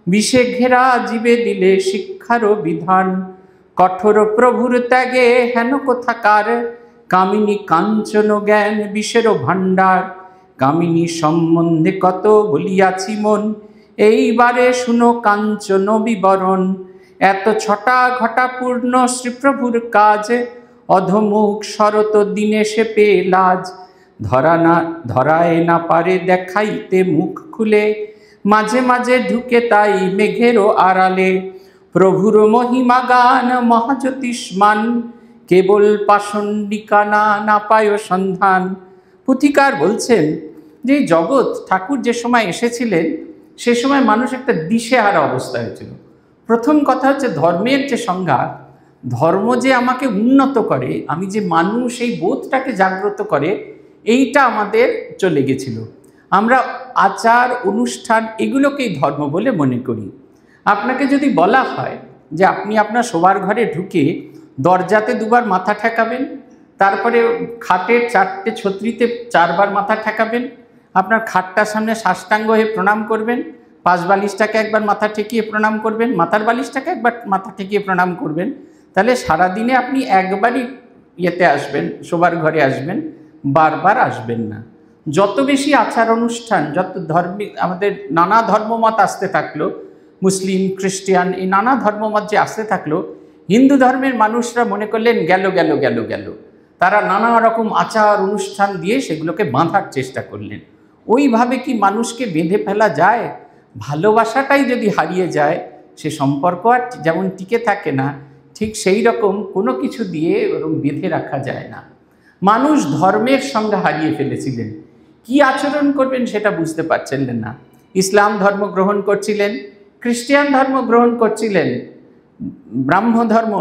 বিষে ঘেরা জীবে দিলে শিক্ষারও বিধান। কঠোর প্রভুর ত্যাগে হেন কোথাকার, কামিনী কাঞ্চন জ্ঞান বিষেরও ভাণ্ডার। কামিনী সম্বন্ধে কত বলিয়াছি মন, এইবারে শুনো কাঞ্চন বিবরণ। এত ছটা ঘটা পূর্ণ শ্রীপ্রভুর কাজ, অধমুখ শরত দিনে সে পেয়ে লাজ। ধরায় না পারে দেখাইতে মুখ খুলে, মাঝে মাঝে ঢুকে তাই মেঘেরও আড়ালে। প্রভুর মহিমা গান মহাজ্যোতিষ্মান, কেবল পাষণ্ডিকা না পায় সন্ধান। পুথিকার বলছেন যে জগৎ ঠাকুর যে সময় এসেছিলেন, সে সময় মানুষ একটা দিশেহারা অবস্থা হয়েছিল। প্রথম কথা হচ্ছে ধর্মের যে সংজ্ঞা, ধর্ম যে আমাকে উন্নত করে, আমি যে মানুষ এই বোধটাকে জাগ্রত করে, এইটা আমাদের চলে গেছিল। আমরা আচার অনুষ্ঠান এগুলোকেই ধর্ম বলে মনে করি। আপনাকে যদি বলা হয় যে আপনি আপনার শোবার ঘরে ঢুকে দরজাতে দুবার মাথা ঠেকাবেন, তারপরে খাটের 4টে ছত্রিতে 4বার মাথা ঠেকাবেন, আপনার খাটটার সামনে সাষ্টাঙ্গ হয়ে প্রণাম করবেন, পাশ বালিশটাকে একবার মাথা ঠেকিয়ে প্রণাম করবেন, মাথার বালিশটাকে একবার মাথা ঠেকিয়ে প্রণাম করবেন, তাহলে সারাদিনে আপনি একবারই ইয়েতে আসবেন, শোবার ঘরে আসবেন, বারবার আসবেন না। যত বেশি আচার অনুষ্ঠান, যত আমাদের নানা ধর্মমত আসতে থাকলো, মুসলিম খ্রিস্টান এই নানা ধর্মমত যে আসতে থাকলো, হিন্দু ধর্মের মানুষরা মনে করলেন গেল গেল গেল গেল, তারা নানা রকম আচার অনুষ্ঠান দিয়ে সেগুলোকে বাঁধার চেষ্টা করলেন। ওইভাবে কি মানুষকে বেঁধে ফেলা যায়? ভালোবাসাটাই যদি হারিয়ে যায়, সে সম্পর্ক আর যেমন টিকে থাকে না, ঠিক সেই রকম কোনো কিছু দিয়ে ওরকম বেঁধে রাখা যায় না। মানুষ ধর্মের সঙ্গে হারিয়ে ফেলেছিলেন, কি আচরণ করবেন সেটা বুঝতে পারছিলেন না। ইসলাম ধর্ম গ্রহণ করছিলেন, খ্রিস্টান ধর্ম গ্রহণ করছিলেন, ব্রাহ্ম ধর্ম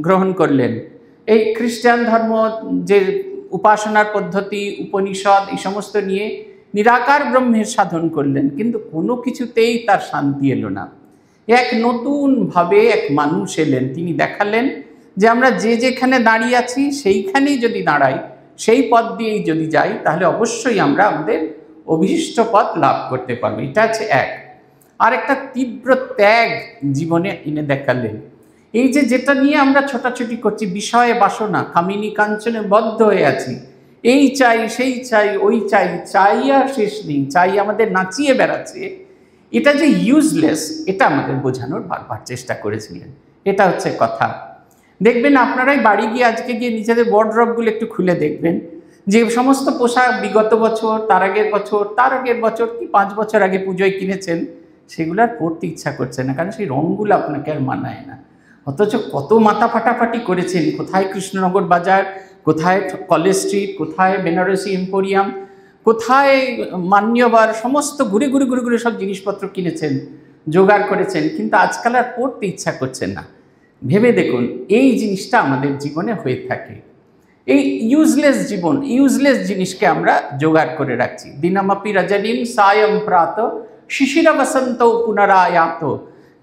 গ্রহণ করলেন। এই খ্রিস্টান ধর্ম যে উপাসনার পদ্ধতি, উপনিষদ এই সমস্ত নিয়ে নিরাকার ব্রহ্মের সাধন করলেন, কিন্তু কোনো কিছুতেই তার শান্তি এলো না। এক নতুনভাবে এক মানুষ এলেন, তিনি দেখালেন যে আমরা যে যেখানে দাঁড়িয়ে আছি সেইখানেই যদি দাঁড়াই, সেই পথ দিয়েই যদি যাই, তাহলে অবশ্যই আমরা আমাদের অভীষ্ট পথ লাভ করতে পারবো। এটা হচ্ছে এক। আর একটা তীব্র ত্যাগ জীবনে এনে দেখালেন। এই যে যেটা নিয়ে আমরা ছোটাছুটি করছি, বিষয়ে বাসনা, কামিনী কাঞ্চনে বদ্ধ হয়ে আছি, এই চাই সেই চাই ওই চাই, চাই আর শেষ নেই, চাই আমাদের নাচিয়ে বেড়াচ্ছে, এটা যে ইউজলেস, এটা আমাদের বোঝানোর বারবার চেষ্টা করেছিলেন। এটা হচ্ছে কথা। দেখবেন আপনারাই বাড়ি গিয়ে আজকে গিয়ে নিজেদের ওয়ার্ড্রবগুলো একটু খুলে দেখবেন, যে সমস্ত পোশাক বিগত বছর, তার আগের বছর, তার আগের বছর কি 5 বছর আগে পুজোয় কিনেছেন, সেগুলো আর পরতে ইচ্ছা করছে না, কারণ সেই রঙগুলো আপনাকে আর মানায় না। অথচ কত মাথা ফাটাফাটি করেছেন, কোথায় কৃষ্ণনগর বাজার, কোথায় কলেজ স্ট্রিট, কোথায় বেনারসি এম্পোরিয়াম, কোথায় মান্যবার, সমস্ত ঘুরে ঘুরে ঘুরে ঘুরে সব জিনিসপত্র কিনেছেন, জোগাড় করেছেন, কিন্তু আজকাল আর পড়তে ইচ্ছা করছে না। ভেবে দেখুন, এই জিনিসটা আমাদের জীবনে হয়ে থাকে। এই ইউজলেস জীবন, ইউজলেস জিনিসকে আমরা জোগাড় করে রাখছি। দিনমপি রজনীম সায়ম প্রাত শিশির বসন্ত পুনরায়াত,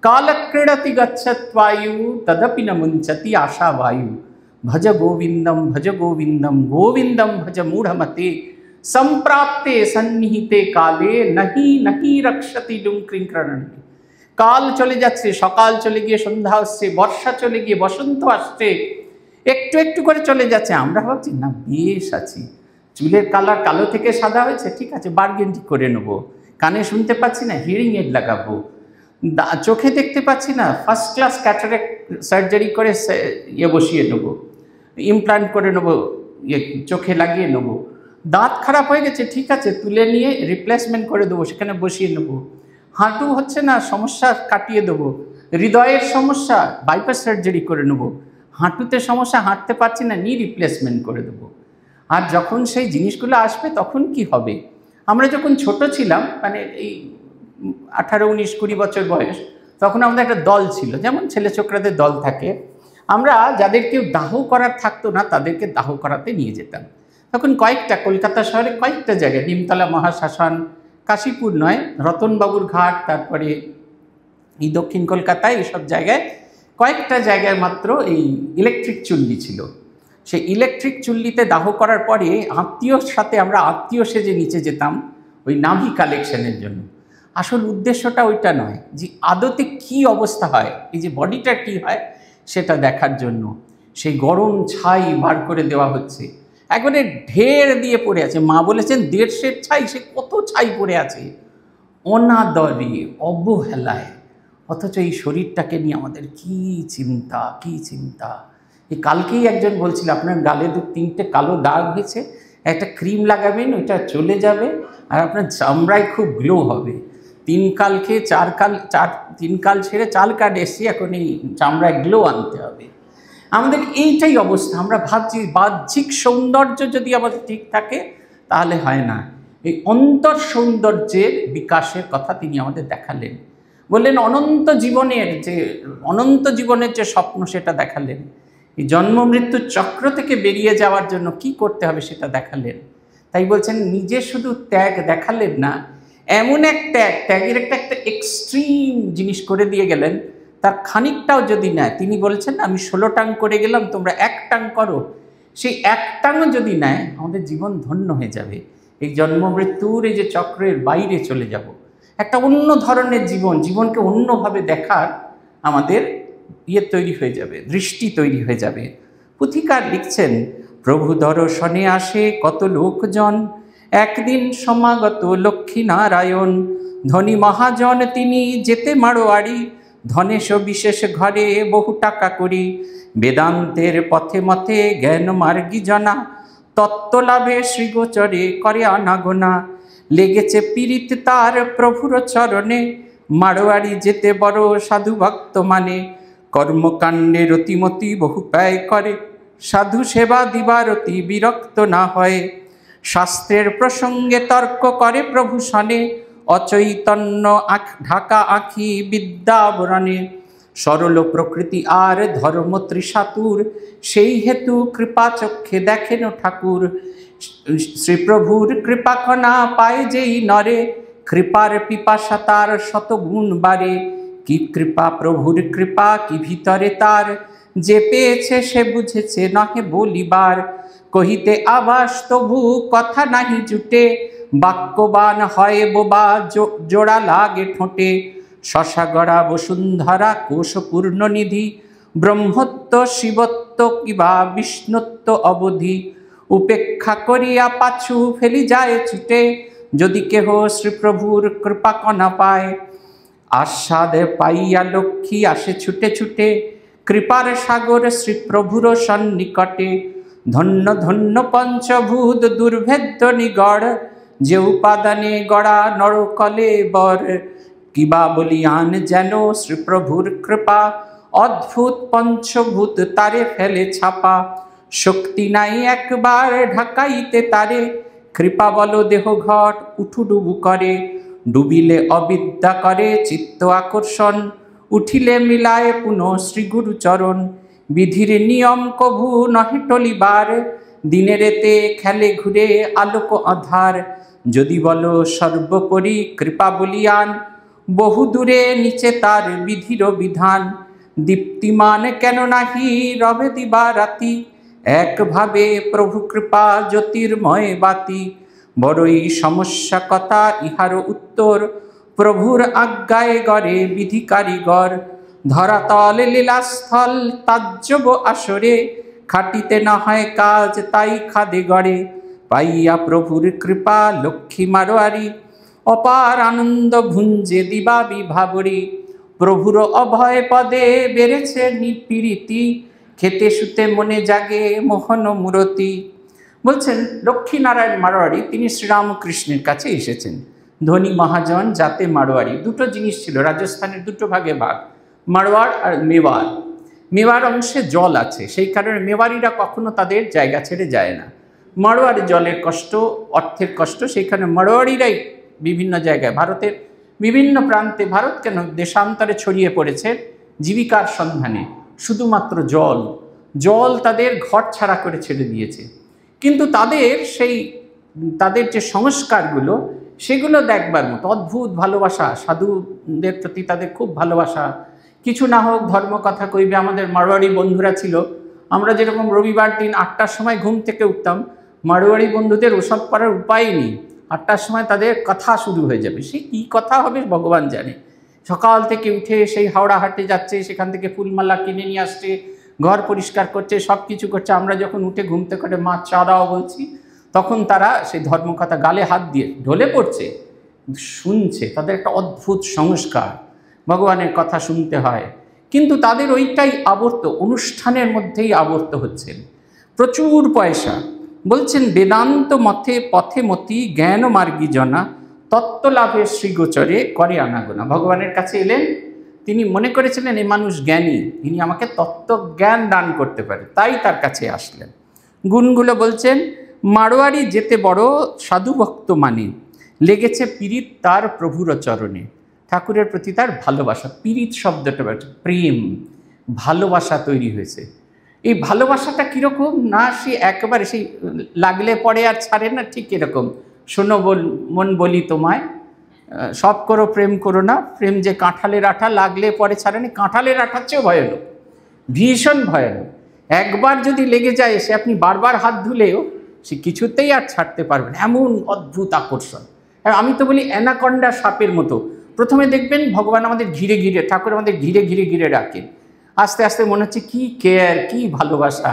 কালক্রীড়তি গচ্ছত্বায়ু তদপি ন মুঞ্চতি আশাবায়ু। ভজ গোবিন্দম গোবিন্দম ভজ মূঢ়মতে, সম্প্রাপ্তে সন্নিহিতে কালে নহি নহি রক্ষতি ডুঙ্ক্রিঙ্করণ্যে। কাল চলে যাচ্ছে, সকাল চলে গিয়ে সন্ধ্যা আসছে, বর্ষা চলে গিয়ে বসন্ত আসছে, একটু একটু করে চলে যাচ্ছে। আমরা ভাবছি না বেশ আছি, চুলের কালার কালো থেকে সাদা হয়েছে, ঠিক আছে বার্গেন্ডি করে নেবো, কানে শুনতে পাচ্ছি না হিয়ারিং এড লাগাবো, চোখে দেখতে পাচ্ছি না ফার্স্ট ক্লাস ক্যাটারাক্ট সার্জারি করে বসিয়ে নেবো, ইমপ্লান্ট করে নেবো, চোখে লাগিয়ে নেবো। দাঁত খারাপ হয়ে গেছে, ঠিক আছে তুলে নিয়ে রিপ্লেসমেন্ট করে দেবো, সেখানে বসিয়ে নেবো। হাঁটু হচ্ছে না, সমস্যা কাটিয়ে দেবো। হৃদয়ের সমস্যা, বাইপাস সার্জারি করে নেবো। হাঁটুতে সমস্যা, হাঁটতে পারছি না, নি রিপ্লেসমেন্ট করে দেবো। আর যখন সেই জিনিসগুলো আসবে তখন কি হবে? আমরা যখন ছোট ছিলাম, মানে এই 18, 19, 20 বছর বয়স, তখন আমাদের একটা দল ছিল, যেমন ছেলে ছোকরাদের দল থাকে। আমরা যাদের কেউ দাহ করার থাকতো না তাদেরকে দাহ করাতে নিয়ে যেতাম। তখন কয়েকটা, কলকাতা শহরে কয়েকটা জায়গায়, নিমতলা মহাশ্মশান, কাশীপুর নয়, রতনবাবুর ঘাট, তারপরে এই দক্ষিণ কলকাতায়, এইসব জায়গায় কয়েকটা জায়গায় মাত্র এই ইলেকট্রিক চুল্লি ছিল। সেই ইলেকট্রিক চুল্লিতে দাহ করার পরে আত্মীয়র সাথে আমরা আত্মীয় সেজে নিচে যেতাম ওই নাভি কালেকশনের জন্য। আসল উদ্দেশ্যটা ওইটা নয়, যে আদতে কি অবস্থা হয়, এই যে বডিটা কি হয় সেটা দেখার জন্য। সেই গরম ছাই বার করে দেওয়া হচ্ছে, একবারে ঢের দিয়ে পড়ে আছে। মা বলেছেন 1.5 ছাই, সে কত ছাই পড়ে আছে অনাদরে, অবহেলায়। অথচ এই শরীরটাকে নিয়ে আমাদের কি চিন্তা, কি চিন্তা। এই কালকেই একজন বলছিল, আপনার গালে 2-3টে কালো দাগ হয়েছে, একটা ক্রিম লাগাবেন, ওইটা চলে যাবে, আর আপনার চামড়ায় খুব গ্লো হবে। 3 কাল খেয়ে 3 কাল ছেড়ে 4 কাল এসে এখন এই চামড়ায় গ্লো আনতে হবে। আমাদের এইটাই অবস্থা। আমরা ভাবছি বাহ্যিক সৌন্দর্য যদি আমাদের ঠিক থাকে তাহলে হয় না। এই অন্তর সৌন্দর্যের বিকাশের কথা তিনি আমাদের দেখালেন। বললেন অনন্ত জীবনের যে স্বপ্ন সেটা দেখালেন। এই জন্ম মৃত্যুর চক্র থেকে বেরিয়ে যাওয়ার জন্য কি করতে হবে সেটা দেখালেন। তাই বলছেন নিজে শুধু ত্যাগ দেখালেন না, এমন এক ত্যাগের একটা এক্সট্রিম জিনিস করে দিয়ে গেলেন। তার খানিকটাও যদি নেয়, তিনি বলছেন আমি 16 টাং করে গেলাম, তোমরা 1 টাং করো। সেই 1 টাংও যদি নেয় আমাদের জীবন ধন্য হয়ে যাবে। এই জন্ম মৃত্যুর এই যে চক্রের বাইরে চলে যাব, একটা অন্য ধরনের জীবনকে অন্যভাবে দেখার আমাদের তৈরি হয়ে যাবে, দৃষ্টি তৈরি হয়ে যাবে। পুথিকার লিখছেন, প্রভু দর্শনে আসে কত লোকজন, একদিন সমাগত লক্ষ্মী নারায়ণ। ধনী মহাজন তিনি যেতে মারোয়ারি, ধনেশ বিশেষ ঘরে বহু টাকা করি। বেদান্তের পথে মতে জ্ঞান মার্গী জনা, তত্ত্ব লাভে শ্রীগোচরে করে আনাগোনা। লেগেছে পীড়িত তার প্রভুর চরণে, মারোয়ারি যেতে বড় সাধু ভক্ত মানে। কর্মকাণ্ডে রতিমতি বহু ব্যয় করে, সাধু সেবা দিবারতি বিরক্ত না হয়। শাস্ত্রের প্রসঙ্গে তর্ক করে প্রভু সনে, অচৈতন্য ঢাকা আঁখি বিদ্যাবরণে। সরল প্রকৃতি আর ধর্ম ত্রিশাতুর, সেই হেতু কৃপা চক্ষে দেখেন ঠাকুর। শ্রীপ্রভুর কৃপাকণা পায় যেই নরে, কৃপার পিপাসা তার শতগুণ বাড়ে। কি কৃপা প্রভুর কৃপা, কি ভিতরে তার, যে পেয়েছে সে বুঝেছে নহে বলিবার। কহিতে আবাস তবু কথা নাহি জুটে, বাক্যবান হয় বোবা জোড়া লাগে ঠোঁটে। শশাগড়া বসুন্ধরা কোষ পূর্ণ নিধি, ব্রহ্মত্ব শিবত্ব কিবা বিষ্ণুত্ব অবধি। উপেক্ষা করিয়া পাছু ফেলি যায় ছুটে, যদি কেহ শ্রীপ্রভুর কৃপাকণা পায়। আস্বাদে পাইয়া লক্ষ্মী আসে ছুটে ছুটে, কৃপার সাগর শ্রীপ্রভুর সন্নিকটে। ধন্য ধন্য পঞ্চভূত দুর্ভেদ্য নিগড়, যে উপাদানে গড়া নরকলে বর। কিবা বলিয়ান যেন শ্রীপ্রভুর কৃপা, অদ্ভুত পঞ্চভূত তারে ফেলে ছাপা। শক্তি নাই একবার ঢাকাইতে তারে, কৃপা বল দেহ ঘট উঠুডুবু করে। ডুবিলে অবিদ্যা করে চিত্ত আকর্ষণ, উঠিলে মিলায় পুনঃ শ্রীগুরু চরণ। বিধির নিয়ম কভু নহে টলিবার, দিনের এতে খেলে ঘুরে আলোক আধার। যদি বলো সর্বোপরি কৃপা বলিয়ান, বহু দূরে নিচে তার বিধির বিধান। দীপ্তিমান কেন নাহি রবে দিবা রাতি, একভাবে প্রভু কৃপা জ্যোতির্ময় বাতি। বড়ই সমস্যা কথা ইহার উত্তর, প্রভুর আজ্ঞায় গড়ে বিধি কারিগর। ধরাতল লীলাস্থল তাজ্জব আসরে, খাটিতে না হয় কাজ তাই খাদে গড়ে। পাইয়া প্রভুর কৃপা লক্ষ্মী মারোয়ারি, অপার আনন্দ ভুঞ্জে দিবা বিভাবরী। প্রভুর অভয় পদে বেড়েছে নিপীড়িতি, খেতে শুতে মনে জাগে মোহন মূরতি। বলছেন লক্ষ্মীনারায়ণ মারোয়ারি তিনি শ্রীরামকৃষ্ণের কাছে এসেছেন। ধনী মহাজন জাতে মারোয়ারি, দুটো জিনিস ছিল। রাজস্থানের 2 ভাগে ভাগ, মারোয়ার আর মেওয়ার। মেওয়ার অংশে জল আছে, সেই কারণে মেওয়ারিরা কখনো তাদের জায়গা ছেড়ে যায় না। মারোয়ারি জলের কষ্ট, অর্থের কষ্ট, সেইখানে মারোয়ারিরাই বিভিন্ন জায়গায়, ভারতের বিভিন্ন প্রান্তে, ভারত কেন দেশান্তরে ছড়িয়ে পড়েছে জীবিকার সন্ধানে। শুধুমাত্র জল, জল তাদের ঘর ছাড়া করে ছেড়ে দিয়েছে। কিন্তু তাদের যে সংস্কারগুলো, সেগুলো দেখবার মতো। অদ্ভুত ভালোবাসা, সাধুদের প্রতি তাদের খুব ভালোবাসা। কিছু না হোক ধর্মকথা কইবে। আমাদের মারোয়াড়ি বন্ধুরা ছিল, আমরা যেরকম রবিবার দিন 8টার সময় ঘুম থেকে উঠতাম, মারোয়াড়ি বন্ধুদের ওসব করার উপায় নেই। 8টার সময় তাদের কথা শুরু হয়ে যাবে। সে কী কথা হবে ভগবান জানে। সকাল থেকে উঠে সেই হাওড়া হাটে যাচ্ছে, সেখান থেকে ফুলমালা কিনে নিয়ে আসছে, ঘর পরিষ্কার করছে, সব কিছু করছে। আমরা যখন উঠে ঘুমতে করে মা চা দাও বলছি, তখন তারা সেই ধর্মকথা গালে হাত দিয়ে ঢলে পড়ছে, শুনছে। তাদের একটা অদ্ভুত সংস্কার, ভগবানের কথা শুনতে হয়। কিন্তু তাদের ওইটাই আবর্ত, অনুষ্ঠানের মধ্যেই আবর্ত হচ্ছেন। প্রচুর পয়সা। বলছেন বেদান্ত মতে পথে মতি জ্ঞান মার্গী জনা তত্ত্বলাভের শ্রীগোচরে করে আনাগোনা। ভগবানের কাছে এলেন, তিনি মনে করেছিলেন এই মানুষ জ্ঞানী, তিনি আমাকে তত্ত্বজ্ঞান দান করতে পারে, তাই তার কাছে আসলেন। গুণগুলো বলছেন, মারোয়ারি যেতে বড় সাধুভক্ত মানে লেগেছে পীড়িত তার প্রভুর চরণে। ঠাকুরের প্রতি তার ভালোবাসা, পীড়িত শব্দটা প্রেম, ভালোবাসা তৈরি হয়েছে। এই ভালোবাসাটা কীরকম না, সে একেবারে সেই লাগলে পরে আর ছাড়ে না, ঠিক এরকম। শোনো মন বলি তোমায়, সব করো প্রেম করো না। প্রেম যে কাঁঠালের আঠা, লাগলে পরে ছাড়ে না, কাঁঠালের আঠার চেয়েও ভয়ানক, ভীষণ ভয়ানক। একবার যদি লেগে যায়, সে আপনি বারবার হাত ধুলেও সে কিছুতেই আর ছাড়তে পারবে না, এমন অদ্ভুত আকর্ষণ। আমি তো বলি অ্যানাকন্ডা সাপের মতো। প্রথমে দেখবেন ভগবান আমাদের ঘিরে ঘিরে, ঠাকুর আমাদের ঘিরে ঘিরে ঘিরে রাখেন। আস্তে আস্তে মনে হচ্ছে কি কেয়ার, কি ভালোবাসা।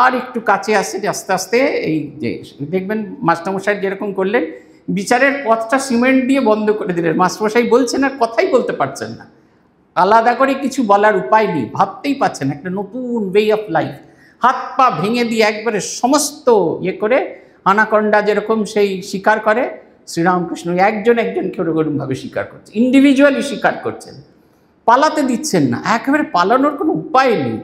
আর একটু কাছে আসছে, আস্তে আস্তে এই যে দেখবেন মাস্টারমশাই যেরকম করলেন, বিচারের পথটা সিমেন্ট দিয়ে বন্ধ করে দিলেন। মাস্টারমশাই বলছেন আর কথাই বলতে পারছেন না, আলাদা করে কিছু বলার উপায় নেই, ভাবতেই পারছেন একটা নতুন ওয়ে অফ লাইফ। হাত পা ভেঙে দিয়ে একবারে সমস্ত করে আনাকন্ডা যেরকম সেই শিকার করে, শ্রীরামকৃষ্ণ একজন একজনকে ওরকমভাবে শিকার করছে, ইন্ডিভিজুয়ালি শিকার করছেন, পালাতে দিচ্ছেন না। একেবারে পালানোর কোনো উপায় নেই।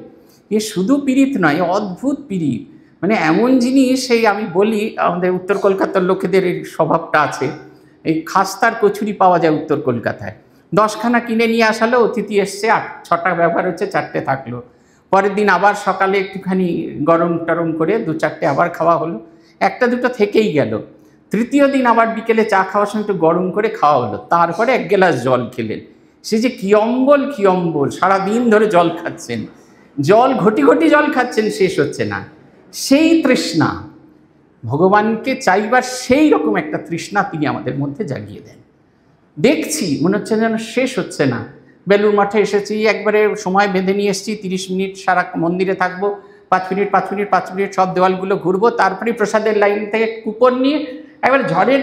এ শুধু পীড়িত নয়, অদ্ভুত পীড়িত। মানে এমন জিনিস, সেই আমি বলি আমাদের উত্তর কলকাতার লোকেদের এই স্বভাবটা আছে। এই খাস্তার কচুরি পাওয়া যায় উত্তর কলকাতায়, 10খানা কিনে নিয়ে আসালো, অতিথি এসছে, 6টা ব্যবহার হচ্ছে, 4টে থাকলো। পরের দিন আবার সকালে একটুখানি গরম টরম করে 2-4টে আবার খাওয়া হলো, 1-2টো থেকেই গেল। তৃতীয় দিন আবার বিকেলে চা খাওয়ার সময় একটু গরম করে খাওয়া হলো, তারপরে 1 গ্লাস জল খেলেন। সে যে কী অম্বল, কী অম্বল, সারাদিন ধরে জল খাচ্ছেন, জল ঘটি ঘটি জল খাচ্ছেন, শেষ হচ্ছে না। সেই তৃষ্ণা, ভগবানকে চাইবার সেই রকম একটা তৃষ্ণা তিনি আমাদের মধ্যে জাগিয়ে দেন। দেখছি মনে হচ্ছে যেন শেষ হচ্ছে না। বেলুড় মঠে এসেছি, একবারে সময় বেঁধে নিয়ে এসেছি, 30 মিনিট সারা মন্দিরে থাকবো, 5 মিনিট 5 মিনিট 5 মিনিট সব দেওয়ালগুলো ঘুরবো, তারপরে প্রসাদের লাইন থেকে কুপন নিয়ে একবার ঝড়ের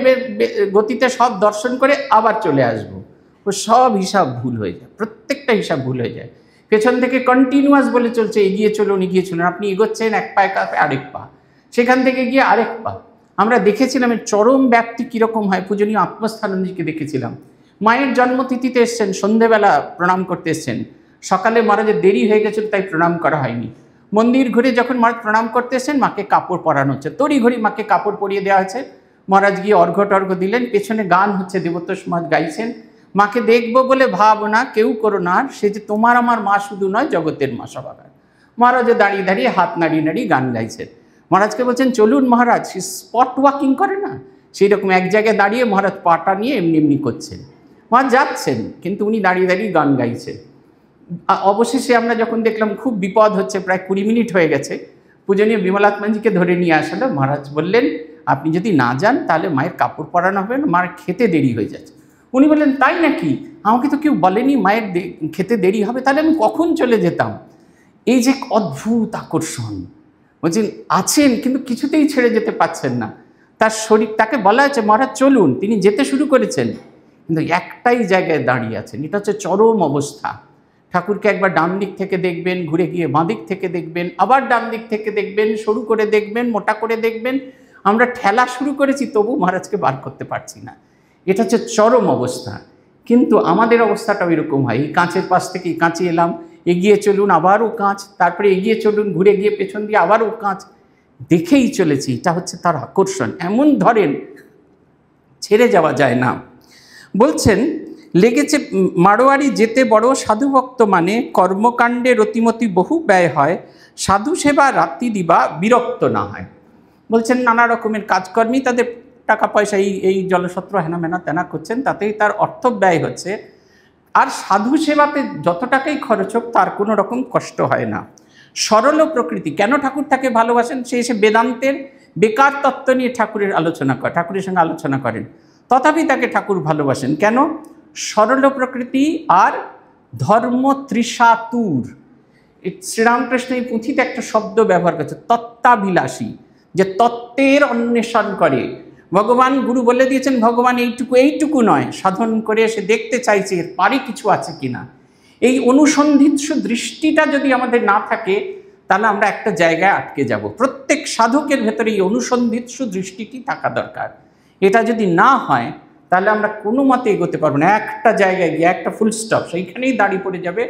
গতিতে সব দর্শন করে আবার চলে আসবো। ও সব হিসাব ভুল হয়ে যায়, প্রত্যেকটা হিসাব ভুল হয়ে যায়। পেছন থেকে কন্টিনিউয়াস বলে চলছে, এগিয়ে চলুন এগিয়ে চলুন। আপনি এগোচ্ছেন, 1 পায়ে কাপে আরেক পা, সেখান থেকে গিয়ে আরেক পা। আমরা দেখেছিলাম এর চরম ব্যাপ্তি কীরকম হয়। পূজনীয় আত্মস্থানন্দীকে দেখেছিলাম, মায়ের জন্মতিথিতে এসছেন, সন্ধেবেলা প্রণাম করতে এসছেন, সকালে মহারাজের দেরি হয়ে গেছিল তাই প্রণাম করা হয়নি। মন্দির ঘুরে যখন মহারাজ প্রণাম করতে এসছেন, মাকে কাপড় পরানো হচ্ছে, তড়িঘড়ি মাকে কাপড় পরিয়ে দেওয়া হয়েছে। মহারাজ গিয়ে অর্ঘ্য টর্ঘ্য দিলেন, পেছনে গান হচ্ছে, দেবত্ব সমাজ গাইছেন, মাকে দেখবো বলে ভাব না, কেউ করো না, সে যে তোমার আমার মা শুধু নয়, জগতের মা সবার। মহারাজে দাঁড়িয়ে দাঁড়িয়ে হাত নাড়িয়ে নাড়িয়ে গান গাইছেন। মহারাজকে বলছেন চলুন মহারাজ, সে স্পট ওয়াকিং করে না, সেই রকম এক জায়গায় দাঁড়িয়ে মহারাজ পাটা নিয়ে এমনি এমনি করছেন, মহারাজ যাচ্ছেন, কিন্তু উনি দাঁড়িয়ে দাঁড়িয়ে গান গাইছেন। অবশেষে আমরা যখন দেখলাম খুব বিপদ হচ্ছে, প্রায় 20 মিনিট হয়ে গেছে, পূজনীয় বিমলাত্মাজিকে ধরে নিয়ে আসলো। মহারাজ বললেন আপনি যদি না যান তাহলে মায়ের কাপড় পরানো হবে না, মায়ের খেতে দেরি হয়ে যাচ্ছে। উনি বললেন তাই নাকি, আমাকে তো কেউ বলেনি মায়ের খেতে দেরি হবে, তাহলে আমি কখন চলে যেতাম। এই যে অদ্ভুত আকর্ষণ, বলছেন আছেন কিন্তু কিছুতেই ছেড়ে যেতে পারছেন না। তার শরীর, তাকে বলা হয়েছে মহারাজ চলুন, তিনি যেতে শুরু করেছেন, কিন্তু একটাই জায়গায় দাঁড়িয়ে আছেন। এটা হচ্ছে চরম অবস্থা। ঠাকুরকে একবার ডান দিক থেকে দেখবেন, ঘুরে গিয়ে বাঁ দিক থেকে দেখবেন, আবার ডান দিক থেকে দেখবেন, সরু করে দেখবেন, মোটা করে দেখবেন। আমরা ঠেলা শুরু করেছি, তবু মহারাজকে বার করতে পারছি না। এটা হচ্ছে চরম অবস্থা। কিন্তু আমাদের অবস্থাটাও এরকম হয়, এই কাঁচের পাশ থেকে এই কাঁচে এলাম, এগিয়ে চলুন আবারও কাঁচ, তারপরে এগিয়ে চলুন, ঘুরে গিয়ে পেছন দিয়ে আবারও কাঁচ, দেখেই চলেছি। এটা হচ্ছে তার আকর্ষণ, এমন ধরেন ছেড়ে যাওয়া যায় না। বলছেন লেগেছে মারোয়ারি যেতে বড় সাধুভক্ত মানে, কর্মকাণ্ডে রতিমতি বহু ব্যয় হয়, সাধু সেবা রাত্রি দিবা বিরক্ত না হয়। বলছেন নানা রকমের কাজকর্মী তাদের টাকা পয়সা এই জলসত্র হেনা মেনা তেনা করছেন, তাতেই তার অর্থ ব্যয় হচ্ছে। আর সাধু সেবাতে যত টাকাই খরচ হোক তার কোনো রকম কষ্ট হয় না। সরল প্রকৃতি, কেন ঠাকুর তাকে ভালোবাসেন? সে এসে বেদান্তের বেকার তত্ত্ব নিয়ে ঠাকুরের সঙ্গে আলোচনা করেন, তথাপি তাকে ঠাকুর ভালোবাসেন। কেন? সরল প্রকৃতি আর ধর্ম তৃষাতুর। শ্রীরামকৃষ্ণ এই পুঁথিতে একটা শব্দ ব্যবহার করছে, তত্ত্বাভিলাষী, যে তত্ত্বের অন্বেষণ করে। ভগবান গুরু বলে দিয়েছেন ভগবান এইটুকু নয়, সাধন করে এসে দেখতে চাইছে এর পারে কিছু আছে কিনা। এই অনুসন্ধিৎসু দৃষ্টিটা যদি আমাদের না থাকে তাহলে আমরা একটা জায়গায় আটকে যাব। প্রত্যেক সাধকের ভেতরে এই অনুসন্ধিৎসু দৃষ্টিটি থাকা দরকার। এটা যদি না হয় তাহলে আমরা কোনো মতে এগোতে পারবো না। একটা জায়গায় গিয়ে একটা ফুল স্টপ, সেইখানেই দাঁড়িয়ে পড়ে যাবে,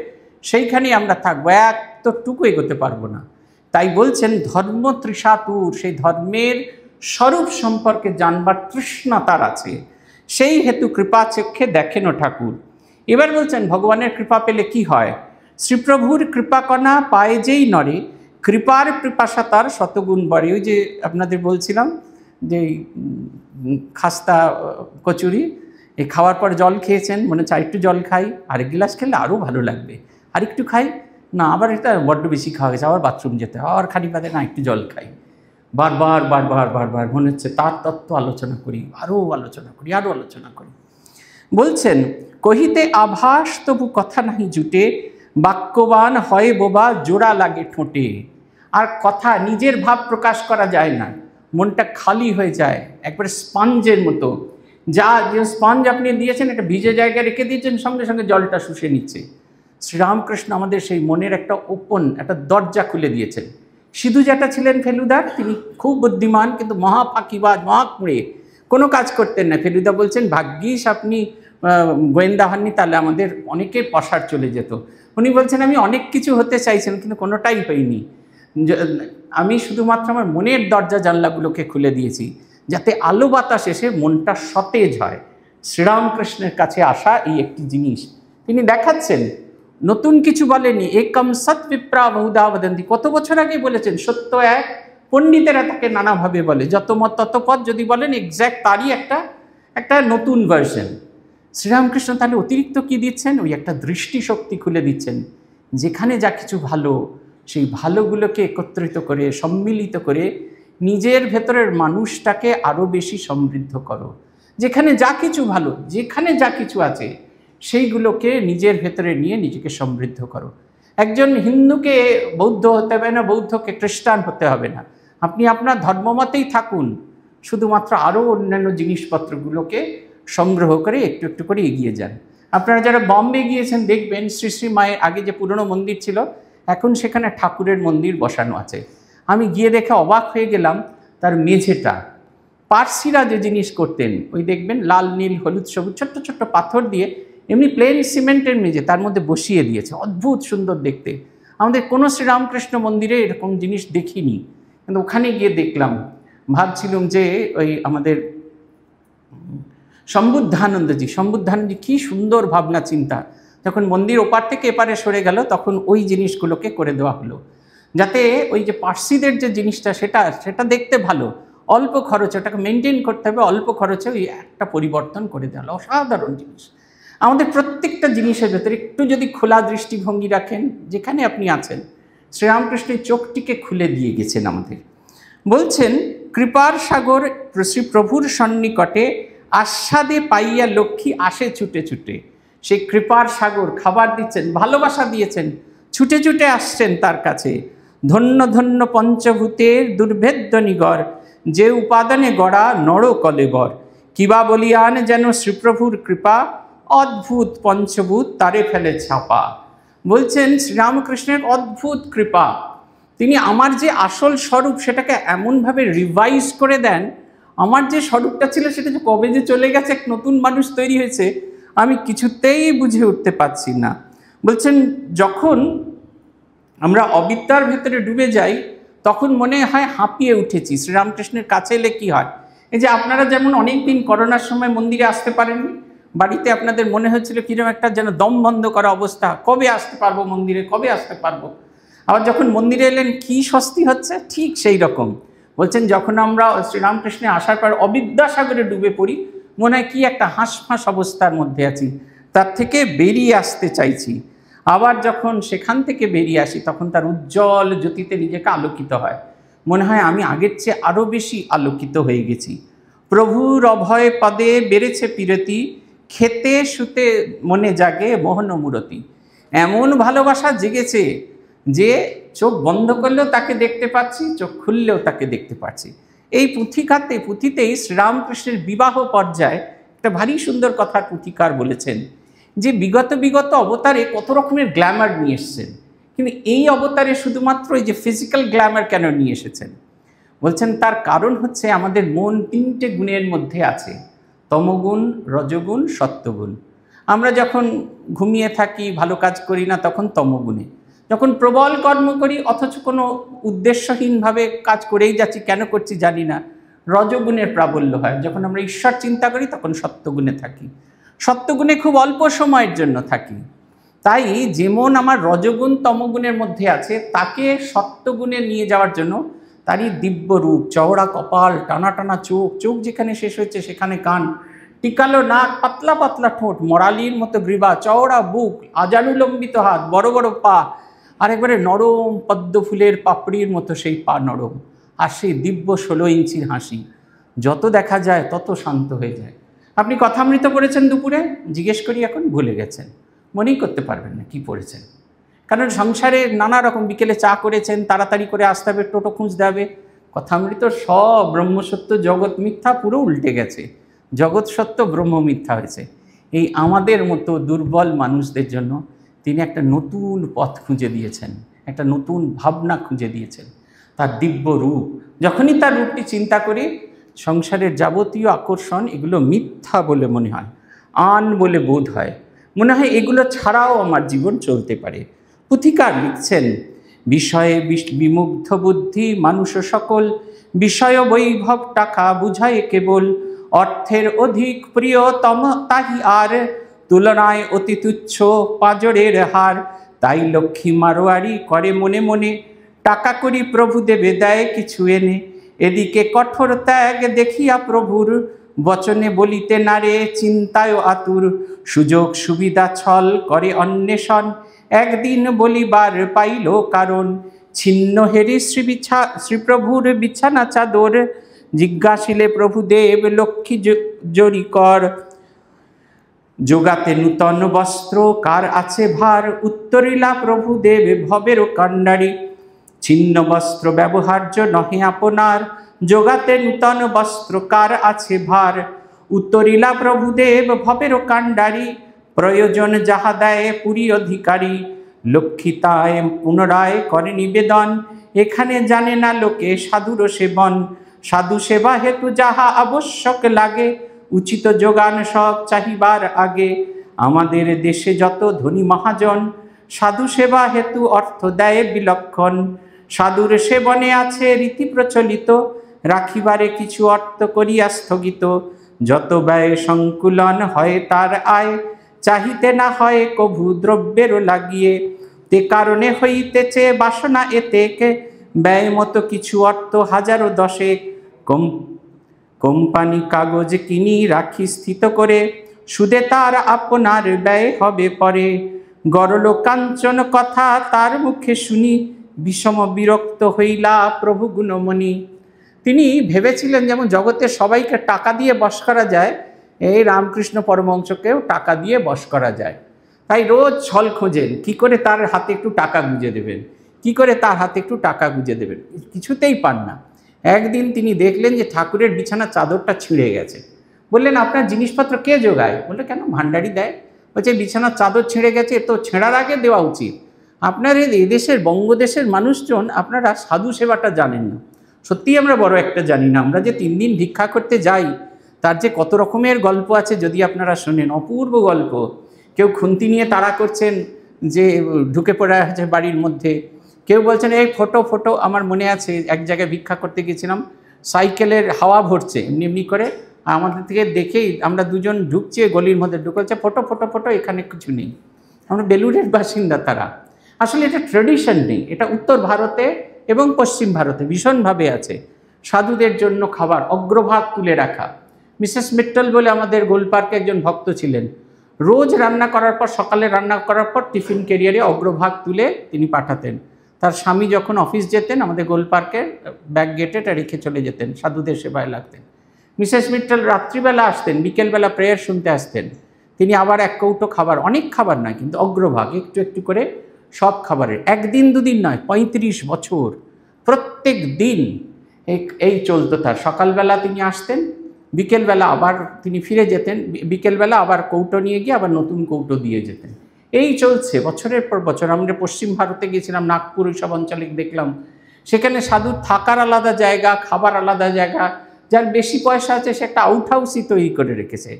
সেইখানেই আমরা থাকবো, এতটুকু এগোতে পারবো না। তাই বলছেন ধর্ম তৃষাতুর, সেই ধর্মের স্বরূপ সম্পর্কে জানবার তৃষ্ণা তার আছে, সেই হেতু কৃপা চক্ষে দেখেন ঠাকুর। এবার বলছেন ভগবানের কৃপা পেলে কি হয়? শ্রীপ্রভুর কৃপাকণা পায় যেই নরে, কৃপার পিপাসা তার শতগুণ বাড়ে। ওই যে আপনাদের বলছিলাম যে খাস্তা কচুরি, এই খাওয়ার পর জল খেয়েছেন, মনে হচ্ছে আরেকটু জল খাই, আরেক গ্লাস খেলে আরও ভালো লাগবে, আরেকটু খাই, না আবার এটা বড্ড বেশি খাওয়া গেছে, আবার বাথরুম যেতে হয়, আবার খালি বাদে না একটু জল খাই, বারবার বারবার বারবার মনে হচ্ছে তার তত্ত্ব আলোচনা করি, আরও আলোচনা করি, আরও আলোচনা করি। বলছেন কহিতে আভাস তবু কথা নাহি জুটে, বাক্যবান হয় বোবা জোড়া লাগে ঠোঁটে। আর কথা নিজের ভাব প্রকাশ করা যায় না, মনটা খালি হয়ে যায়, একবারে স্পঞ্জের মতো। যে স্পঞ্জ আপনি দিয়েছেন একটা ভিজে জায়গায় রেখে দিয়েছেন, সঙ্গে সঙ্গে জলটা শুষে নিচ্ছে। শ্রীরামকৃষ্ণ আমাদের সেই মনের একটা দরজা খুলে দিয়েছেন। সিধু জ্যাঠা ছিলেন ফেলুদার, তিনি খুব বুদ্ধিমান কিন্তু মহা ফাঁকিবাজ, মহাকুঁড়ে, কোনো কাজ করতেন না। ফেলুদা বলছেন ভাগ্যিস আপনি গোয়েন্দা হননি, তাহলে আমাদের অনেকের পসার চলে যেত। উনি বলছেন আমি অনেক কিছু হতে চাইছেন কিন্তু কোনোটাই হয়নি, আমি শুধুমাত্র আমার মনের দরজা জানলাগুলোকে খুলে দিয়েছি যাতে আলো বাতাস এসে মনটা সতেজ হয়। শ্রীরামকৃষ্ণের কাছে আসা এই একটি জিনিস তিনি দেখাচ্ছেন, নতুন কিছু বলেনি। একম সৎ বিপ্রা বহুধা বদন্তি, কত বছর আগে বলেছেন, সত্য এক, পণ্ডিতেরা তাকে নানাভাবে বলে, যত মত তত পথ যদি বলেন এক্স্যাক্ট তারই একটা নতুন ভার্সন। শ্রীরামকৃষ্ণ তাহলে অতিরিক্ত কি দিচ্ছেন? ওই একটা দৃষ্টিশক্তি খুলে দিচ্ছেন, যেখানে যা কিছু ভালো সেই ভালোগুলোকে একত্রিত করে সম্মিলিত করে নিজের ভেতরের মানুষটাকে আরও বেশি সমৃদ্ধ করো। যেখানে যা কিছু ভালো, যেখানে যা কিছু আছে সেইগুলোকে নিজের ভেতরে নিয়ে নিজেকে সমৃদ্ধ করো। একজন হিন্দুকে বৌদ্ধ হতে হবে না, বৌদ্ধকে খ্রিস্টান হতে হবে না, আপনি আপনার ধর্মমতেই থাকুন, শুধুমাত্র আরও অন্যান্য জিনিসপত্রগুলোকে সংগ্রহ করে একটু একটু করে এগিয়ে যান। আপনারা যারা বম্বে গিয়েছেন দেখবেন শ্রী শ্রী মায়ের আগে যে পুরনো মন্দির ছিল এখন সেখানে ঠাকুরের মন্দির বসানো আছে। আমি গিয়ে দেখে অবাক হয়ে গেলাম, তার মেঝেটা পার্সিরা যে জিনিস করতেন, ওই দেখবেন লাল নীল হলুদ সবুজ ছোট্ট ছোট্ট পাথর দিয়ে এমনি প্লেন সিমেন্টের মেঝে তার মধ্যে বসিয়ে দিয়েছে, অদ্ভুত সুন্দর দেখতে। আমাদের কোনো শ্রীরামকৃষ্ণ মন্দিরে এরকম জিনিস দেখিনি, কিন্তু ওখানে গিয়ে দেখলাম। ভাবছিলাম যে ওই আমাদের সম্বুদ্ধানন্দজি কী সুন্দর ভাবনা চিন্তা, যখন মন্দির ওপার থেকে এপারে সরে গেল তখন ওই জিনিসগুলোকে করে দেওয়া হলো, যাতে ওই যে পার্সিদের যে জিনিসটা সেটা দেখতে ভালো, অল্প খরচে ওটাকে মেনটেন করতে হবে, অল্প খরচে ওই একটা পরিবর্তন করে দেওয়া হলো। অসাধারণ জিনিস। আমাদের প্রত্যেকটা জিনিসের ভেতরে একটু যদি খোলা দৃষ্টিভঙ্গি রাখেন, যেখানে আপনি আছেন, শ্রীরামকৃষ্ণের চোখটিকে খুলে দিয়ে গেছেন আমাদের। বলছেন কৃপার সাগর শ্রী প্রভুর সন্নিকটে, আস্বাদে পাইয়া লক্ষ্মী আসে ছুটে ছুটে। সেই কৃপার সাগর খাবার দিচ্ছেন, ভালোবাসা দিয়েছেন, ছুটে ছুটে আসছেন তার কাছে। ধন্য ধন্য পঞ্চভূতের দুর্ভেদ্য নিগর, যে উপাদানে গড়া নর কলেবর। কিবা বলিয়ান যেন শ্রীপ্রভুর কৃপা, অদ্ভুত পঞ্চভূত তারে ফেলে ছাপা। বলছেন শ্রীরামকৃষ্ণের অদ্ভুত কৃপা, তিনি আমার যে আসল স্বরূপ সেটাকে এমনভাবে রিভাইজ করে দেন, আমার যে স্বরূপটা ছিল সেটা যে কবে যে চলে গেছে, এক নতুন মানুষ তৈরি হয়েছে, আমি কিছুতেই বুঝে উঠতে পারছি না। বলছেন যখন আমরা অবিদ্যার ভেতরে ডুবে যাই তখন মনে হয় হাঁপিয়ে উঠেছি। শ্রীরামকৃষ্ণের কাছে এলে কী হয়, এই যে আপনারা যেমন অনেক দিন করোনার সময় মন্দিরে আসতে পারেননি, বাড়িতে আপনাদের মনে হচ্ছিল কিরকম একটা যেন দম বন্ধ করা অবস্থা, কবে আসতে পারবো মন্দিরে, কবে আসতে পারবো। আবার যখন মন্দিরে এলেন কি স্বস্তি হচ্ছে, ঠিক সেই রকম বলছেন যখন আমরা শ্রীরামকৃষ্ণে আসার পর অবিদ্যাসাগরে ডুবে পড়ি, মনে হয় কি একটা হাঁসফাঁস অবস্থার মধ্যে আছি, তার থেকে বেরিয়ে আসতে চাইছি। আবার যখন সেখান থেকে বেরিয়ে আসি তখন তার উজ্জ্বল জ্যোতিতে নিজেকে আলোকিত হয়, মনে হয় আমি আগের চেয়ে আরও বেশি আলোকিত হয়ে গেছি। প্রভুর অভয় পদে বেড়েছে পিরতি, খেতে শুতে মনে জাগে মোহন মূরতি। এমন ভালোবাসা জেগেছে যে চোখ বন্ধ করলেও তাকে দেখতে পাচ্ছি, চোখ খুললেও তাকে দেখতে পাচ্ছি। এই পুঁথিতেই শ্রীরামকৃষ্ণের বিবাহ পর্যায়ে একটা ভারী সুন্দর কথা পুঁথিকার বলেছেন যে বিগত অবতারে কত রকমের গ্ল্যামার নিয়ে এসছেন, কিন্তু এই অবতারে শুধুমাত্র এই যে ফিজিক্যাল গ্ল্যামার কেন নিয়ে এসেছেন। বলছেন তার কারণ হচ্ছে আমাদের মন 3টে গুণের মধ্যে আছে, তমগুণ, রজগুণ, সত্যগুণ। আমরা যখন ঘুমিয়ে থাকি, ভালো কাজ করি না, তখন তমগুণে। যখন প্রবল কর্ম করি অথচ কোনো উদ্দেশ্যহীনভাবে কাজ করেই যাচ্ছি, কেন করছি জানি না, রজগুণের প্রাবল্য হয়। যখন আমরা ঈশ্বর চিন্তা করি তখন সত্যগুণে থাকি, সত্যগুণে খুব অল্প সময়ের জন্য থাকি। তাই যেমন আমার রজগুণ তমগুণের মধ্যে আছে, তাকে সত্যগুণে নিয়ে যাওয়ার জন্য তারই দিব্য রূপ, চওড়া কপাল, টানা টানা চোখ, চোখ যেখানে শেষ হচ্ছে সেখানে কান, টিকালো নাক, পাতলা পাতলা ঠোঁট, মরালির মতো গ্রীবা, চওড়া বুক, আজানুলম্বিত হাত, বড় বড় পা, আর একবারে নরম পদ্ম ফুলের পাপড়ির মতো সেই পা নরম, আর সেই দিব্য 16 ইঞ্চির হাসি। যত দেখা যায় তত শান্ত হয়ে যায়। আপনি কথামৃত পড়েছেন দুপুরে, জিজ্ঞেস করি এখন ভুলে গেছেন, মনেই করতে পারবেন না কি পড়েছেন। কারণ সংসারে নানা রকম, বিকেলে চা করেছেন, তাড়াতাড়ি করে আসতে হবে, টোটো খুঁজতে হবে। কথামৃত সব ব্রহ্মসত্য জগৎ মিথ্যা পুরো উল্টে গেছে, জগৎ সত্য ব্রহ্ম মিথ্যা হয়েছে। এই আমাদের মতো দুর্বল মানুষদের জন্য তিনি একটা নতুন পথ খুঁজে দিয়েছেন, একটা নতুন ভাবনা খুঁজে দিয়েছেন, তার দিব্য রূপ। যখনই তার রূপটি চিন্তা করি, সংসারের যাবতীয় আকর্ষণ এগুলো মিথ্যা বলে মনে হয়, আন বলে বোধ হয়, মনে হয় এগুলো ছাড়াও আমার জীবন চলতে পারে। পুথিকার লিখছেন, বিষয়ে বিমুগ্ধ বুদ্ধি মানুষ সকল, বিষয় বৈভব টাকা বুঝায় কেবল, অর্থের অধিক প্রিয়তম তাহি আর, তুলনায় অতি তুচ্ছ পাজরের হার। তাই লক্ষ্মী মারোয়ারি করে মনে মনে, টাকা করি প্রভু দেবে দেয় কিছু এনে। এদিকে কঠোর ত্যাগ দেখিয়া প্রভুর, বচনে বলিতে নারে চিন্তায় আতুর। সুযোগ সুবিধা ছল করে অন্বেষণ, একদিন বলিবার পাইল কারণ। ছিন্ন হেরি শ্রীপ্রভুর বিছানা চাদর, জিজ্ঞাসিলে প্রভুদেব লক্ষ্মী জরিকর। যোগাতে নূতন বস্ত্র কার আছে ভার, উত্তরিলা প্রভুদেব ভবের কাণ্ডারি। ছিন্ন বস্ত্র ব্যবহার্য নহে আপনার, যোগাতে নূতন বস্ত্র কার আছে ভার। উত্তরিলা প্রভুদেব ভবের কাণ্ডারি, প্রয়োজন যাহা দেয় পুরী অধিকারী। লক্ষ্মী তাই পুনরায় করে নিবেদন, এখানে জানে না লোকে সাধুর সেবন। সাধু সেবা হেতু যাহা আবশ্যক লাগে, উচিত যোগান সব চাহিবার আগে। আমাদের দেশে যত ধনী মহাজন, সাধু সেবা হেতু অর্থ দেয় বিলক্ষণ। সাধুর সেবনে আছে রীতি প্রচলিত, রাখিবারে কিছু অর্থ করিয়া স্থগিত। যত ব্যয় সংকুলন হয় তার আয়, চাহিতে না হয় কভু দ্রব্যেরও লাগিয়ে। তে কারণে হইতেছে বাসনা এতেকে, ব্যয় মতো কিছু অর্থ হাজারো দশেক। কোম্পানি কাগজ কিনি রাখি স্থিত করে, সুদে তার আপনার ব্যয় হবে পরে। গরল কাঞ্চন কথা তার মুখে শুনি, বিষম বিরক্ত হইলা প্রভু গুণমণি। তিনি ভেবেছিলেন যেমন জগতের সবাইকে টাকা দিয়ে বশ করা যায়, এই রামকৃষ্ণ পরমহংসকেও টাকা দিয়ে বশ করা যায়। তাই রোজ ছল খোঁজেন কি করে তার হাতে একটু টাকা গুঁজে দেবেন, কি করে তার হাতে একটু টাকা গুঁজে দেবেন, কিছুতেই পান না। একদিন তিনি দেখলেন যে ঠাকুরের বিছানার চাদরটা ছিঁড়ে গেছে। বললেন আপনার জিনিসপত্র কে জোগায়? বললে কেন, ভান্ডারি দেয়। বলছে বিছানার চাদর ছিঁড়ে গেছে, তো ছেঁড়ার আগে দেওয়া উচিত। আপনার এই দেশের বঙ্গদেশের মানুষজন আপনারা সাধু সেবাটা জানেন না। সত্যিই আমরা বড় একটা জানি না। আমরা যে 3 দিন ভিক্ষা করতে যাই, তার যে কত রকমের গল্প আছে যদি আপনারা শোনেন, অপূর্ব গল্প। কেউ খুন্তি নিয়ে তাড়া করছেন যে ঢুকে পড়ে আছে বাড়ির মধ্যে, কেউ বলছেন এই ফটো। আমার মনে আছে এক জায়গায় ভিক্ষা করতে গেছিলাম, সাইকেলের হাওয়া ভরছে এমনি এমনি করে, আমাদের থেকে দেখেই আমরা দুজন ঢুকছি গলির মধ্যে, ঢুকেছে ফটো ফটো ফটো, এখানে কিছু নেই। আমরা বেলুড়ের বাসিন্দা তারা। আসলে এটা ট্রেডিশন নেই, এটা উত্তর ভারতে এবং পশ্চিম ভারতে ভীষণভাবে আছে। সাধুদের জন্য খাবার অগ্রভাগ তুলে রাখা। মিসেস মিট্টল বলে আমাদের গোলপার্কে একজন ভক্ত ছিলেন, রোজ রান্না করার পর, সকালে রান্না করার পর টিফিন ক্যারিয়ারে অগ্রভাগ তুলে তিনি পাঠাতেন। তার স্বামী যখন অফিস যেতেন আমাদের গোলপার্কের ব্যাক গেটে এটা রেখে চলে যেতেন, সাধুদের সেবায় লাগতেন। মিসেস মিট্টল রাত্রিবেলা আসতেন, বিকেলবেলা প্রেয়ার শুনতে আসতেন। তিনি আবার এক কৌটো খাবার, অনেক খাবার নয় কিন্তু অগ্রভাগ একটু একটু করে সব খাবারের, একদিন দুদিন নয়, 35 বছর প্রত্যেক দিন এই চলতো তার। সকালবেলা তিনি আসতেন, বিকেলবেলা আবার তিনি ফিরে যেতেন, বিকেলবেলা আবার কৌটো নিয়ে গিয়ে আবার নতুন কৌটো দিয়ে যেতেন। এই চলছে বছরের পর বছর। আমরা পশ্চিম ভারতে গিয়েছিলাম, নাগপুর সব অঞ্চলে দেখলাম, সেখানে সাধুর থাকার আলাদা জায়গা, খাবার আলাদা জায়গা। যার বেশি পয়সা আছে সে একটা আউট হাউসই তৈরি করে রেখেছে।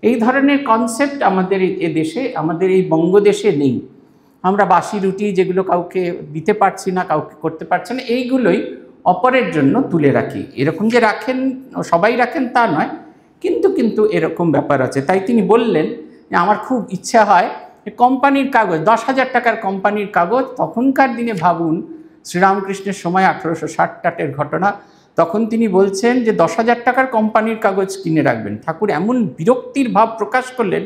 এই ধরনের কনসেপ্ট আমাদের এই দেশে, আমাদের এই বঙ্গদেশে নেই। আমরা বাসি রুটি যেগুলো কাউকে দিতে পারছি না, কাউকে করতে পারছি না, এইগুলোই অপরের জন্য তুলে রাখি। এরকম যে রাখেন, সবাই রাখেন তা নয়, কিন্তু এরকম ব্যাপার আছে। তাই তিনি বললেন যে আমার খুব ইচ্ছা হয় কোম্পানির কাগজ, 10,000 টাকার কোম্পানির কাগজ। তখনকার দিনে ভাবুন, শ্রীরামকৃষ্ণের সময় 1860-টাটের ঘটনা, তখন তিনি বলছেন যে 10,000 টাকার কোম্পানির কাগজ কিনে রাখবেন। ঠাকুর এমন বিরক্তির ভাব প্রকাশ করলেন,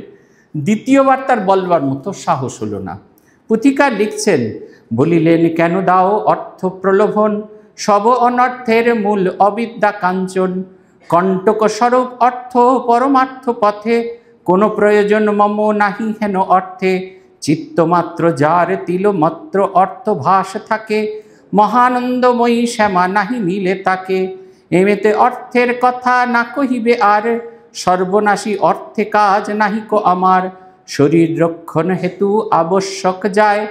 দ্বিতীয়বার তার বলবার মতো সাহস হলো না। পুথিকার লিখছেন, বলিলেন কেন দাও অর্থ প্রলোভন, সব অনর্থের মূল অবিদ্যা কাঞ্চন, কণ্টক স্বরূপ অর্থ পরমার্থ পথে, কোনো প্রয়োজন মম নাহি হেন অর্থে, চিত্তমাত্র যার তিলমাত্র অর্থ ভাস থাকে, মহানন্দময়ী শ্যামা নাহি মিলে তাকে, এমেতে অর্থের কথা না কহিবে আর, সর্বনাশী অর্থে কাজ নাহিক আমার, শরীর রক্ষণ হেতু আবশ্যক যায়,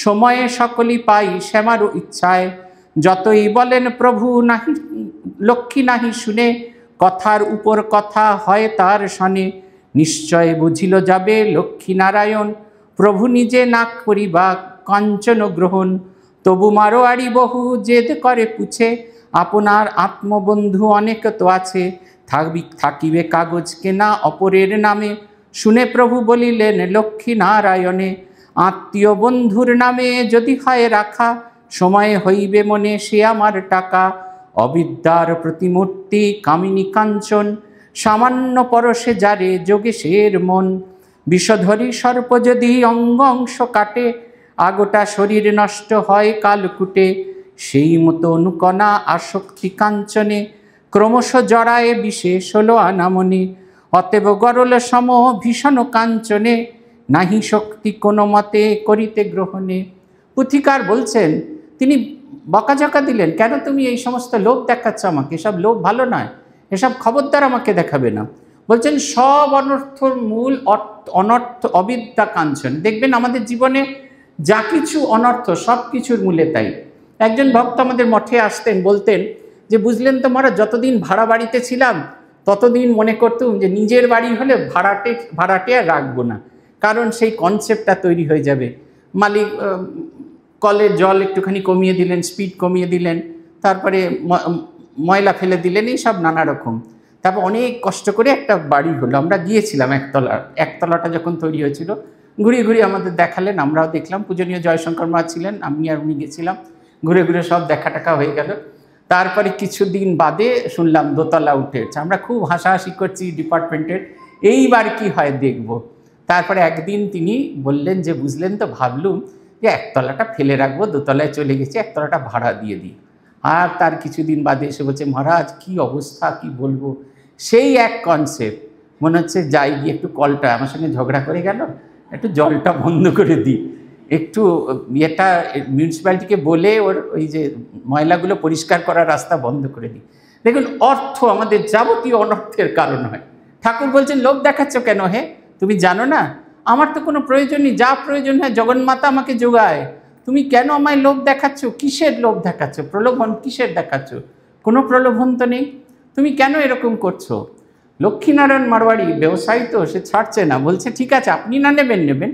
সময়ে সকলই পাই শ্যামারও ইচ্ছায়, যতই বলেন প্রভু নাহি লক্ষ্মী নাহি শুনে, কথার উপর কথা হয় তার শনে, নিশ্চয় বুঝিল যাবে লক্ষ্মীনারায়ণ, প্রভু নিজে না করিবা কাঞ্চন গ্রহণ, তবু মারোয়ারি বহু জেদ করে পুছে, আপনার আত্মবন্ধু অনেক তো আছে, থাকিবে কাগজ কেনা অপরের নামে, শুনে প্রভু বলিলেন লক্ষ্মীনারায়ণে, আত্মীয় বন্ধুর নামে যদি হয় রাখা, সময়ে হইবে মনে সে আমার টাকা, অবিদ্যার প্রতিমূর্তি কামিনী কাঞ্চন, সামান্য পরশে যারে যোগেশের মন, বিষধরী সর্প যদি অঙ্গ অংশ কাটে, আগোটা শরীর নষ্ট হয় কালকুটে, সেই মতো অনুকণা আসক্তি কাঞ্চনে, ক্রমশ জড়ায় বিশেষ হলো আনামনে, অতএব গরল সম ভীষণ কাঞ্চনে, নাহি শক্তি কোনো মতে করিতে গ্রহণে। পুথিকার বলছেন, তিনি বকাঝকা দিলেন, কেন তুমি এই সমস্ত লোভ দেখাচ্ছ আমাকে, এসব লোভ ভালো নয়, এসব খবরদার আমাকে দেখাবে না। বলছেন সব অনর্থর মূল অনর্থ অবিদ্যা কাঞ্চন। দেখবেন আমাদের জীবনে যা কিছু অনর্থ সব কিছুর মূলে তাই। একজন ভক্ত আমাদের মঠে আসতেন, বলতেন যে বুঝলেন তো মহারাজ, যতদিন ভাড়া বাড়িতে ছিলাম ততদিন মনে করতুম যে নিজের বাড়ি হলে ভাড়াটে আর রাখবো না, কারণ সেই কনসেপ্টটা তৈরি হয়ে যাবে। মালিক কলের জল একটুখানি কমিয়ে দিলেন, স্পিড কমিয়ে দিলেন, তারপরে ময়লা ফেলে দিলেন, এই সব নানা রকম। তারপর অনেক কষ্ট করে একটা বাড়ি হলো, আমরা গিয়েছিলাম একতলাটা যখন তৈরি হয়েছিল, ঘুরিয়ে ঘুরিয়ে আমাদের দেখালেন, আমরাও দেখলাম, পূজনীয় জয়শঙ্কর মা ছিলেন, আমি আর উনি গেছিলাম, ঘুরে ঘুরে সব দেখা টাকা হয়ে গেল। তারপরে কিছুদিন বাদে শুনলাম দোতলা উঠেছে, আমরা খুব হাসাহাসি করছি ডিপার্টমেন্টের, এইবার কি হয় দেখব। তারপরে একদিন তিনি বললেন যে বুঝলেন তো, ভাবলুম যে একতলাটা ফেলে রাখবো, দোতলায় চলে গেছি, একতলাটা ভাড়া দিয়ে দিই। আর তার কিছুদিন বাদে এসে বলছে, মহারাজ কি অবস্থা, কি বলবো। সেই এক কনসেপ্ট, মনে হচ্ছে যাই গিয়ে একটু কলটা, আমার সঙ্গে ঝগড়া করে গেল, একটু জলটা বন্ধ করে দিই, একটু এটা মিউনিসিপ্যালিটিকে বলে ওর ওই যে ময়লাগুলো পরিষ্কার করার রাস্তা বন্ধ করে দিই। দেখুন, অর্থ আমাদের যাবতীয় অনর্থের কারণ হয়। ঠাকুর বলছেন লোভ দেখাচ্ছ কেন হে, তুমি জানো না আমার তো কোনো প্রয়োজন নেই, যা প্রয়োজন হয় জগন্মাতা আমাকে যোগায়, তুমি কেন আমায় লোভ দেখাচ্ছ, কিসের লোভ দেখাচ্ছ, প্রলোভন কিসের দেখাচ্ছ, কোনো প্রলোভন তো নেই, তুমি কেন এরকম করছো। লক্ষ্মীনারায়ণ মারোয়ারি ব্যবসায়ী তো, সে ছাড়ছে না, বলছে ঠিক আছে আপনি না নেবেন,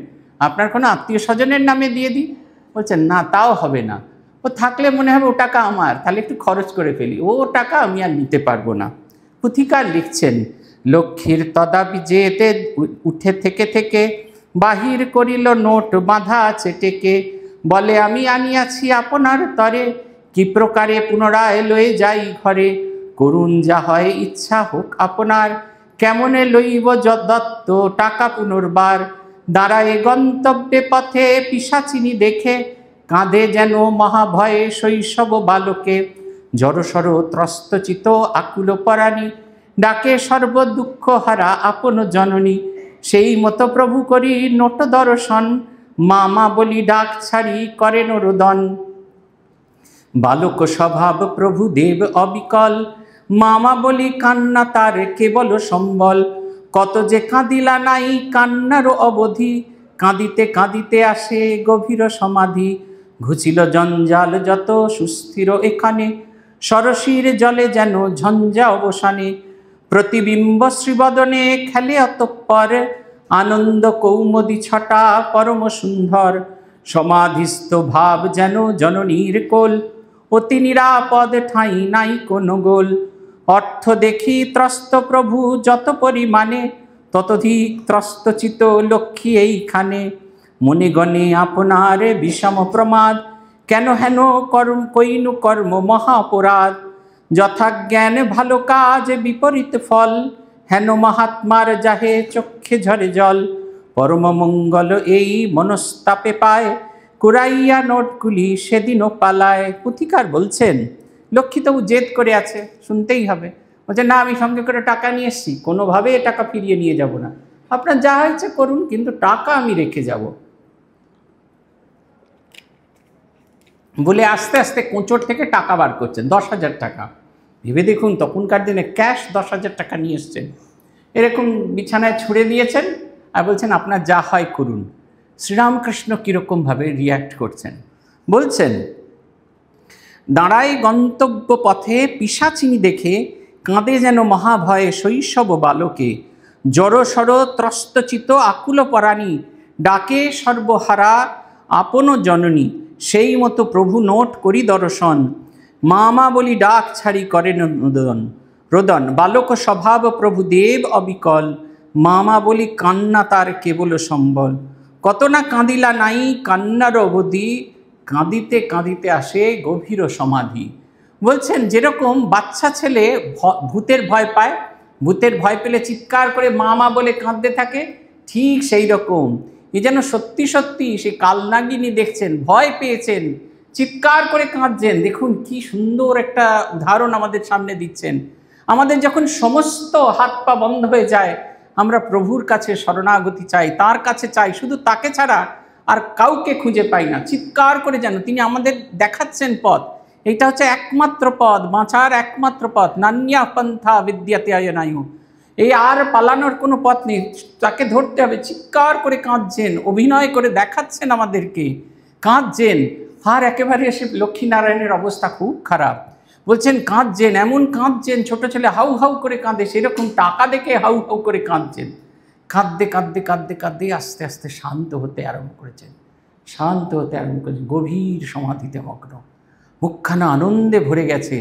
আপনার কোনো আত্মীয় স্বজনের নামে দিয়ে দিই। বলছেন না, তাও হবে না, ও থাকলে মনে হবে ও টাকা আমার, তাহলে একটু খরচ করে ফেলি, ও টাকা আমি আর নিতে পারবো না। পুথিকার লিখছেন, লক্ষ্মীর তদাপি যেতে উঠে থেকে থেকে বাহির করিল নোট বাঁধা আছে টেকে, বলে আমি আনিয়াছি আপনার তরে, কি প্রকারে পুনরায় লয়ে যাই ঘরে, করুণ যা হয় ইচ্ছা হোক আপনার, কেমনে লইব দত্ত টাকা পুনর্বার। দাঁড়ায় গন্তব্যে পথে পিশাচিনী দেখে, কাঁদে যেন মহাভয়ে শৈশব বালকে, জড়সড় ত্রস্তচিত আকুল পরাণী, ডাকে সর্ব দুঃখ হারা আপন জননী। সেই মতো প্রভু করি নোট দর্শন, মামা বলি ডাক ছাড়ি করেন রোদন। বালক স্বভাব প্রভু দেব অবিকল, মামা বলি কান্না তার কেবল সম্বল। কত যে কাঁদিলা নাই কান্নার অবধি, কাঁদিতে কাঁদিতে আসে গভীর সমাধি। ঘুচিল জঞ্জাল যত সুস্থির এখানে, সরসীর জলে যেন ঝঞ্ঝা অবসানে। প্রতিবিম্ব শ্রীবদনে খেলে অতঃপর, আনন্দ কৌমদি ছটা পরম সুন্দর। সমাধিস্থ ভাব যেন জননীর কোল, অতি নিরাপদ ঠাঁই নাই কোনো গোল। অর্থ দেখি ত্রস্ত প্রভু যত পরিমাণে, ততধিক ত্রস্তচিত লক্ষ্মী এইখানে। মনে গণে আপনার বিষম প্রমাদ, কেন হেন কইনু কর্ম মহা অপরাধ। যথাজ্ঞান ভালো কাজ বিপরীত ফল, হেন মহাত্মার যাহে চক্ষে ঝরে জল। পরম মঙ্গল এই মনস্তাপে পায়, কুড়াইয়া নোটগুলি সেদিনও পালায়। পুথিকার বলছেন লক্ষ্মী তবু জেদ করে আছে, শুনতেই হবে। বলছে না, আমি সঙ্গে করে টাকা নিয়ে এসছি, কোনোভাবে এ টাকা ফিরিয়ে নিয়ে যাব না, আপনার যা হয়েছে করুন, কিন্তু টাকা আমি রেখে যাব বলে আস্তে আস্তে কোঁচড় থেকে টাকা বার করছেন, 10,000 টাকা। ভেবে দেখুন, তখনকার দিনে ক্যাশ 10,000 টাকা নিয়ে এসছেন, এরকম বিছানায় ছুঁড়ে দিয়েছেন আর বলছেন আপনার যা হয় করুন। শ্রীরামকৃষ্ণ কীরকমভাবে রিয়্যাক্ট করছেন, বলছেন দাঁড়ায় গন্তব্য পথে পিশাচিনী দেখে, কাঁদে যেন মহাভয়ে শৈশব বালকে। জড়সড় ত্রস্তচিত আকুল পরাণী, ডাকে সর্বহারা আপন জননী। সেই মতো প্রভু নোট করি দর্শন, মামা বলি ডাক ছাড়ি করেন রোদন। বালক স্বভাব প্রভু দেব অবিকল, মামা বলি কান্না তার কেবল সম্বল। কত না কাঁদিলা নাই কান্নার অবধি, কাঁদিতে কাঁদিতে আসে গভীর সমাধি। বলছেন যেরকম বাচ্চা ছেলে ভূতের ভয় পায়, ভূতের ভয় পেলে চিৎকার করে মামা বলে কাঁদতে থাকে, ঠিক সেই রকম এ যেন সত্যি সত্যি সে কালনাগিনী দেখছেন, ভয় পেয়েছেন, চিৎকার করে কাঁদছেন। দেখুন কি সুন্দর একটা উদাহরণ আমাদের সামনে দিচ্ছেন। আমাদের যখন সমস্ত হাত পা বন্ধ হয়ে যায়, আমরা প্রভুর কাছে শরণাগতি চাই, তার কাছে চাই, শুধু তাকে ছাড়া আর কাউকে খুঁজে পাই না। চিৎকার করে যেন তিনি আমাদের দেখাচ্ছেন পথ, এইটা হচ্ছে একমাত্র পথ, বাঁচার একমাত্র পথ। নান্যা পন্থা বিদ্যাতে আয়নায়ু, এই আর পালানোর কোনো পথ নেই, তাকে ধরতে হবে। চিৎকার করে কাঁদছেন, অভিনয় করে দেখাচ্ছেন আমাদেরকে, কাঁদছেন। আর একেবারে এসে লক্ষ্মীনারায়ণের অবস্থা খুব খারাপ, বলছেন কাঁদছেন, এমন কাঁদছেন, ছোট ছেলে হাউ হাউ করে কাঁদে সেরকম টাকা দেখে হাউ হাউ করে কাঁদছেন। কাঁদতে কাঁদতে কাঁদতে কাঁদতে আস্তে আস্তে শান্ত হতে আরম্ভ করেছেন, শান্ত হতে আরম্ভ করেছেন, গভীর সমাধিতে মগ্ন, মুখখানা আনন্দে ভরে গেছে।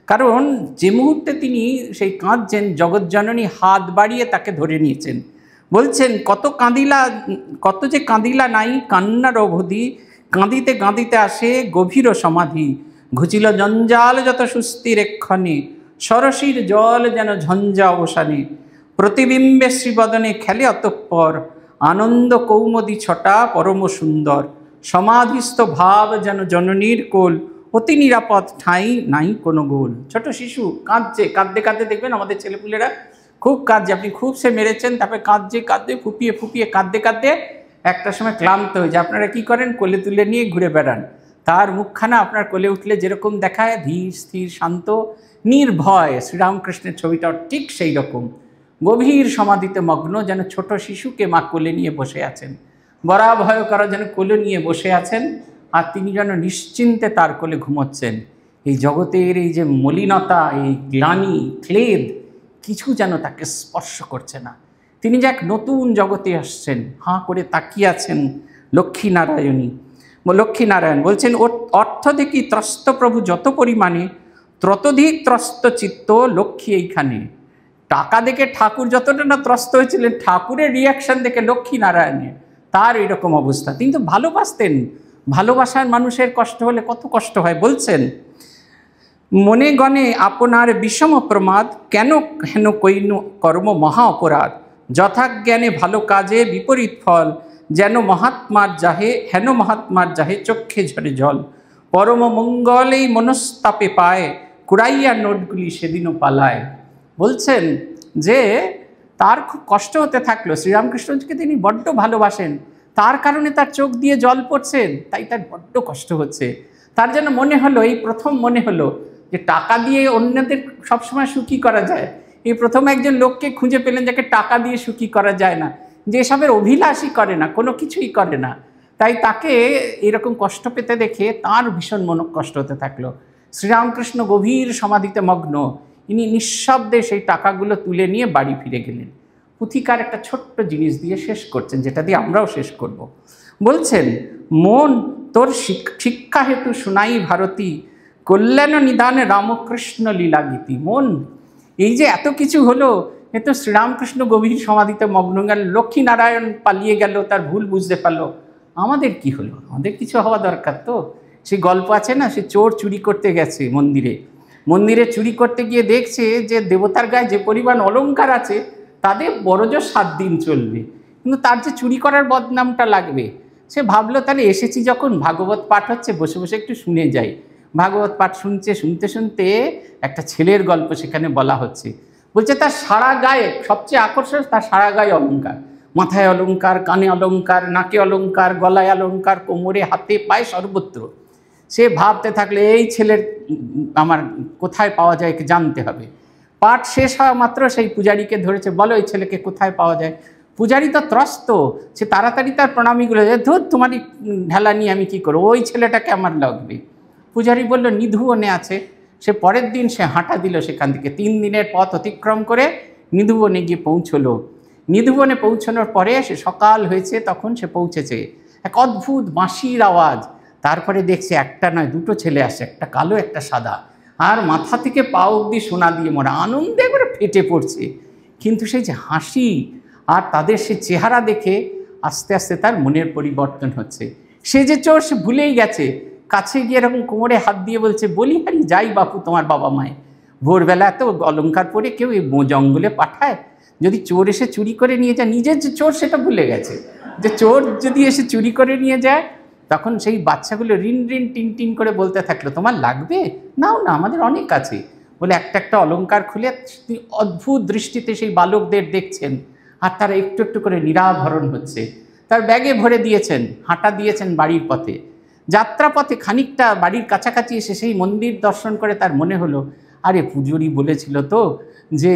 কারণ যে মুহূর্তে তিনি সেই কাঁদছেন, জগৎজননী হাত বাড়িয়ে তাকে ধরে নিয়েছেন। বলছেন কত যে কাঁদিলা নাই কান্নার অবধি, কাঁদিতে কাঁদিতে আসে গভীর সমাধি। ঘুচিল জঞ্জাল যত সুস্থির এক্ষণে, সরসীর জল যেন ঝঞ্ঝা অবসানে। প্রতিবিম্বে শ্রীবদনে খেলে অতঃপর, আনন্দ কৌমদি ছটা পরম সুন্দর। সমাধিস্থ ভাব যেন জননীর কোল, অতি নিরাপদ ঠাঁই নাই কোনো গোল। ছোট শিশু কাঁদছে, কাঁদতে কাঁদতে দেখবেন আমাদের ছেলেপুলেরা খুব কাঁদছে, আপনি খুব সে মেরেছেন, তারপরে কাঁদছে কাঁদতে ফুপিয়ে ফুপিয়ে কাঁদতে কাঁদতে একটা সময় ক্লান্ত হয়ে যায়। আপনারা কী করেন, কোলে তুলে নিয়ে ঘুরে বেড়ান, তার মুখখানা আপনার কোলে উঠলে যেরকম দেখায়, ধীর স্থির শান্ত নির্ভয়। শ্রীরামকৃষ্ণের ছবিটাও ঠিক সেই রকম, গভীর সমাধিতে মগ্ন, যেন ছোট শিশুকে মা কোলে নিয়ে বসে আছেন, বরাভয় করা যেন কোলে নিয়ে বসে আছেন, আর তিনি যেন নিশ্চিন্তে তার কোলে ঘুমোচ্ছেন। এই জগতের এই যে মলিনতা, এই গ্লানি, ক্লেদ কিছু যেন তাকে স্পর্শ করছে না। তিনি যে এক নতুন জগতে আসছেন, হাঁ করে তাকিয়ে আছেন লক্ষ্মীনারায়ণ। বলছেন অর্থ দেখি ত্রস্ত প্রভু যত পরিমাণে, ততধিক ত্রস্ত চিত্ত লক্ষ্মী এইখানে। টাকা দেখে ঠাকুর যতটা না ত্রস্ত হয়েছিলেন, ঠাকুরের রিয়াকশন দেখে লক্ষ্মীনারায়ণের তার এরকম অবস্থা। তিনি তো ভালোবাসতেন, ভালোবাসার মানুষের কষ্ট হলে কত কষ্ট হয়। বলছেন, মনে গণে আপনার বিষম প্রমাদ, কেন হেন কইন কর্ম মহা অপরাধ, যথাজ্ঞানে ভালো কাজে বিপরীত ফল, যেন মহাত্মার যাহে হেন মহাত্মার যাহে চক্ষে ঝরে জল, পরম মঙ্গলেই মনস্তাপে পায়, কুড়াইয়া নোটগুলি সেদিনও পালায়। বলছেন যে তার খুব কষ্ট হতে থাকলো, শ্রীরামকৃষ্ণকে তিনি বড্ড ভালোবাসেন, তার কারণে তার চোখ দিয়ে জল পড়ছেন, তাই তার বড্ড কষ্ট হচ্ছে। তার যেন মনে হলো, এই প্রথম মনে হলো যে টাকা দিয়ে অন্যদের সবসময় সুখী করা যায়। এই প্রথম একজন লোককে খুঁজে পেলেন যাকে টাকা দিয়ে সুখী করা যায় না, যে এসবের অভিলাষই করে না, কোনো কিছুই করে না। তাই তাকে এরকম কষ্ট পেতে দেখে তার ভীষণ মন কষ্ট হতে থাকলো। শ্রীরামকৃষ্ণ গভীর সমাধিতে মগ্ন, ইনি নিঃশব্দে সেই টাকাগুলো তুলে নিয়ে বাড়ি ফিরে গেলেন। পুথিকার একটা ছোট্ট জিনিস দিয়ে শেষ করছেন, যেটা দিয়ে আমরাও শেষ করব। বলছেন, মন তোর শিক্ষা হেতু শুনাই ভারতী, কল্যাণ নিদানে রামকৃষ্ণ লীলা গীতি। মন, এই যে এত কিছু হলো, এ তো শ্রীরামকৃষ্ণ গভীর সমাধিতে মগ্ন গেল, লক্ষ্মীনারায়ণ পালিয়ে গেল, তার ভুল বুঝতে পারলো। আমাদের কি হলো? আমাদের কিছু হওয়া দরকার তো। সেই গল্প আছে না, সে চোর চুরি করতে গেছে মন্দিরে, মন্দিরে চুরি করতে গিয়ে দেখছে যে দেবতার গায়ে যে পরিমাণ অলংকার আছে তাদের বড়জোর 7 দিন চলবে, কিন্তু তার যে চুরি করার বদনামটা লাগবে। সে ভাবলো তাহলে এসেছি যখন, ভাগবত পাঠ হচ্ছে, বসে বসে একটু শুনে যাই। ভাগবত পাঠ শুনতে শুনতে একটা ছেলের গল্প সেখানে বলা হচ্ছে। বলছে তার সারা গায়ে সবচেয়ে আকর্ষণ, তার সারা গায়ে অলংকার, মাথায় অলংকার, কানে অলংকার, নাকে অলংকার, গলায় অলংকার, কোমরে, হাতে, পায়ে, সর্বত্র। সে ভাবতে থাকলে এই ছেলের আমার কোথায় পাওয়া যায় একে জানতে হবে। পাঠ শেষ হওয়া মাত্র সেই পূজারীকে ধরেছে, বলো এই ছেলেকে কোথায় পাওয়া যায়। পূজারী তো ত্রস্ত, সে তাড়াতাড়ি তার প্রণামীগুলো, ধর তোমারই ঢেলা নিয়ে আমি কী করবো, ওই ছেলেটাকে আমার লাগবে। পূজারী বলল নিধুবনে আছে। সে পরের দিন সে হাঁটা দিল সেখান থেকে, 3 দিনের পথ অতিক্রম করে নিধুবনে গিয়ে পৌঁছলো। নিধুবনে পৌঁছানোর পরে সে সকাল হয়েছে, তখন সে পৌঁছেছে। এক অদ্ভুত বাঁশির আওয়াজ, তারপরে দেখছে একটা নয় 2টো ছেলে আসে, একটা কালো একটা সাদা, আর মাথা থেকে পা অবধি সোনা দিয়ে মোড়া, আনন্দে একবারে ফেটে পড়ছে। কিন্তু সেই যে হাসি আর তাদের সে চেহারা দেখে আস্তে আস্তে তার মনের পরিবর্তন হচ্ছে। সে যে চোর সে ভুলেই গেছে, কাছে গিয়ে এরকম কোমরে হাত দিয়ে বলছে, বলি হারি যাই বাপু তোমার বাবা মায়ে, ভোরবেলা এত অলংকার পরে কেউ এই জঙ্গলে পাঠায়, যদি চোর এসে চুরি করে নিয়ে যায়, নিজের যে চোর সেটা ভুলে গেছে, যে চোর যদি এসে চুরি করে নিয়ে যায়। তখন সেই বাচ্চাগুলো রিন রিন টিন টিন করে বলতে থাকলো, তোমার লাগবে, নাও না, আমাদের অনেক আছে বলে একটা একটা অলংকার খুলে অদ্ভুত দৃষ্টিতে সেই বালকদের দেখছেন, আর তারা একটু একটু করে নিরাভরণ হচ্ছে। তার ব্যাগে ভরে দিয়েছেন, হাঁটা দিয়েছেন বাড়ির পথে। যাত্রাপথে খানিকটা বাড়ির কাছাকাছি এসে সেই মন্দির দর্শন করে তার মনে হলো, আরে পুজোরি বলেছিল তো যে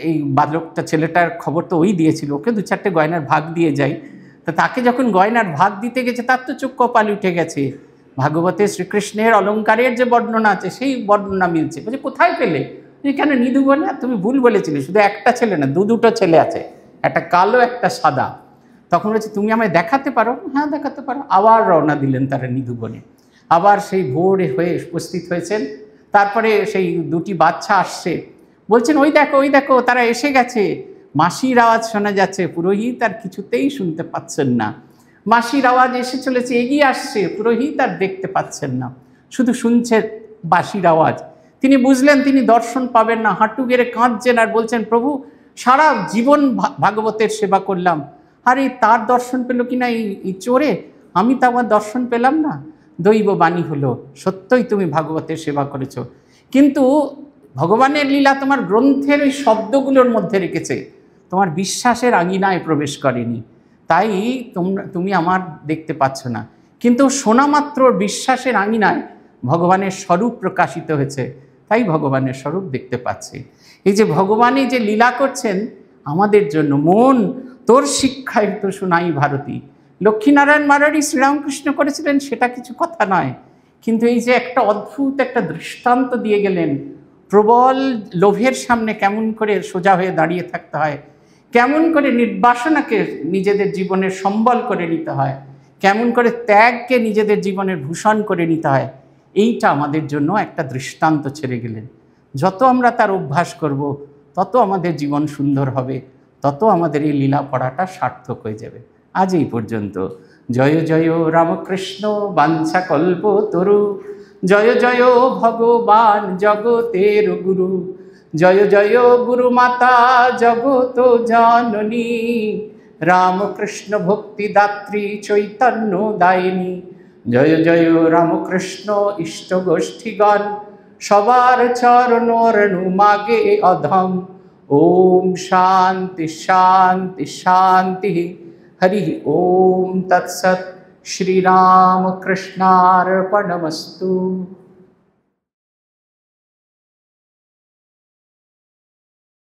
এই বালকটা ছেলেটার খবর তো ওই দিয়েছিল, ওকে 2-4টে গয়নার ভাগ দিয়ে যাই। তা তাকে যখন গয়নার ভাগ দিতে গেছে তার তো চোখ কপাল উঠে গেছে। ভাগবতে শ্রীকৃষ্ণের অলংকারের যে বর্ণনা আছে সেই বর্ণনা মিলছে। বলছে কোথায় পেলে? কেন নিধুবনে? তুমি ভুল বলেছিলে, শুধু একটা ছেলে না 2-2টো ছেলে আছে, একটা কালো একটা সাদা। তখন বলছে তুমি আমায় দেখাতে পারো? হ্যাঁ দেখাতে পারো। আবার রওনা দিলেন তারা নিধুবনে, আবার সেই ভোর হয়ে উপস্থিত হয়েছেন। তারপরে সেই 2টি বাচ্চা আসছে, বলছেন ওই দেখো তারা এসে গেছে। মাসির আওয়াজ শোনা যাচ্ছে, পুরোহিত আর কিছুতেই শুনতে পাচ্ছেন না। মাসির আওয়াজ এসে চলেছে, এগিয়ে আসছে, পুরোহিত আর দেখতে পাচ্ছেন না, শুধু শুনছে বাঁশির আওয়াজ। তিনি বুঝলেন তিনি দর্শন পাবেন না, হাঁটু গেড়ে কাঁদছেন আর বলছেন, প্রভু সারা জীবন ভাগবতের সেবা করলাম, আরে তার দর্শন পেল কিনা এই চোরে, আমি তো আমার দর্শন পেলাম না। দৈব বাণী হলো, সত্যই তুমি ভাগবতের সেবা করেছ, কিন্তু ভগবানের লীলা তোমার গ্রন্থের ওই শব্দগুলোর মধ্যে রেখেছে, তোমার বিশ্বাসের আঙিনায় প্রবেশ করেনি, তাই তুমি আমার দেখতে পাচ্ছ না। কিন্তু শোনা মাত্র বিশ্বাসের আঙিনায় ভগবানের স্বরূপ প্রকাশিত হয়েছে, তাই ভগবানের স্বরূপ দেখতে পাচ্ছে। এই যে ভগবানই যে লীলা করছেন আমাদের জন্য, মন তোর শিক্ষায় তো শোনাই ভারতী। লক্ষ্মীনারায়ণ মারারি শ্রীরামকৃষ্ণ করেছিলেন সেটা কিছু কথা নয়, কিন্তু এই যে একটা অদ্ভুত একটা দৃষ্টান্ত দিয়ে গেলেন, প্রবল লোভের সামনে কেমন করে সোজা হয়ে দাঁড়িয়ে থাকতে হয়, কেমন করে নির্বাসনাকে নিজেদের জীবনের সম্বল করে নিতে হয়, কেমন করে ত্যাগকে নিজেদের জীবনের ভূষণ করে নিতে হয়, এইটা আমাদের জন্য একটা দৃষ্টান্ত ছেড়ে গেলেন। যত আমরা তার অভ্যাস করব, তত আমাদের জীবন সুন্দর হবে, তত আমাদের এই লীলা পড়াটা সার্থক হয়ে যাবে। আজ এই পর্যন্ত। জয় জয় রামকৃষ্ণ বাঞ্ছা কল্প তরু, জয় জয় ভগবান জগতের গুরু, জয় জয় গুরু মাতা জগত জননী, রামকৃষ্ণ ভক্তিদাত্রী চৈতন্য দায়িনী। জয় জয় রামকৃষ্ণ ইষ্ট গোষ্ঠীগণ, সবার চরণ রেণু মাগে অধম। ওম শান্তি শান্তি শান্তি। হরি ওম তৎসৎ। শ্রীরামকৃষ্ণার্পণমস্তু।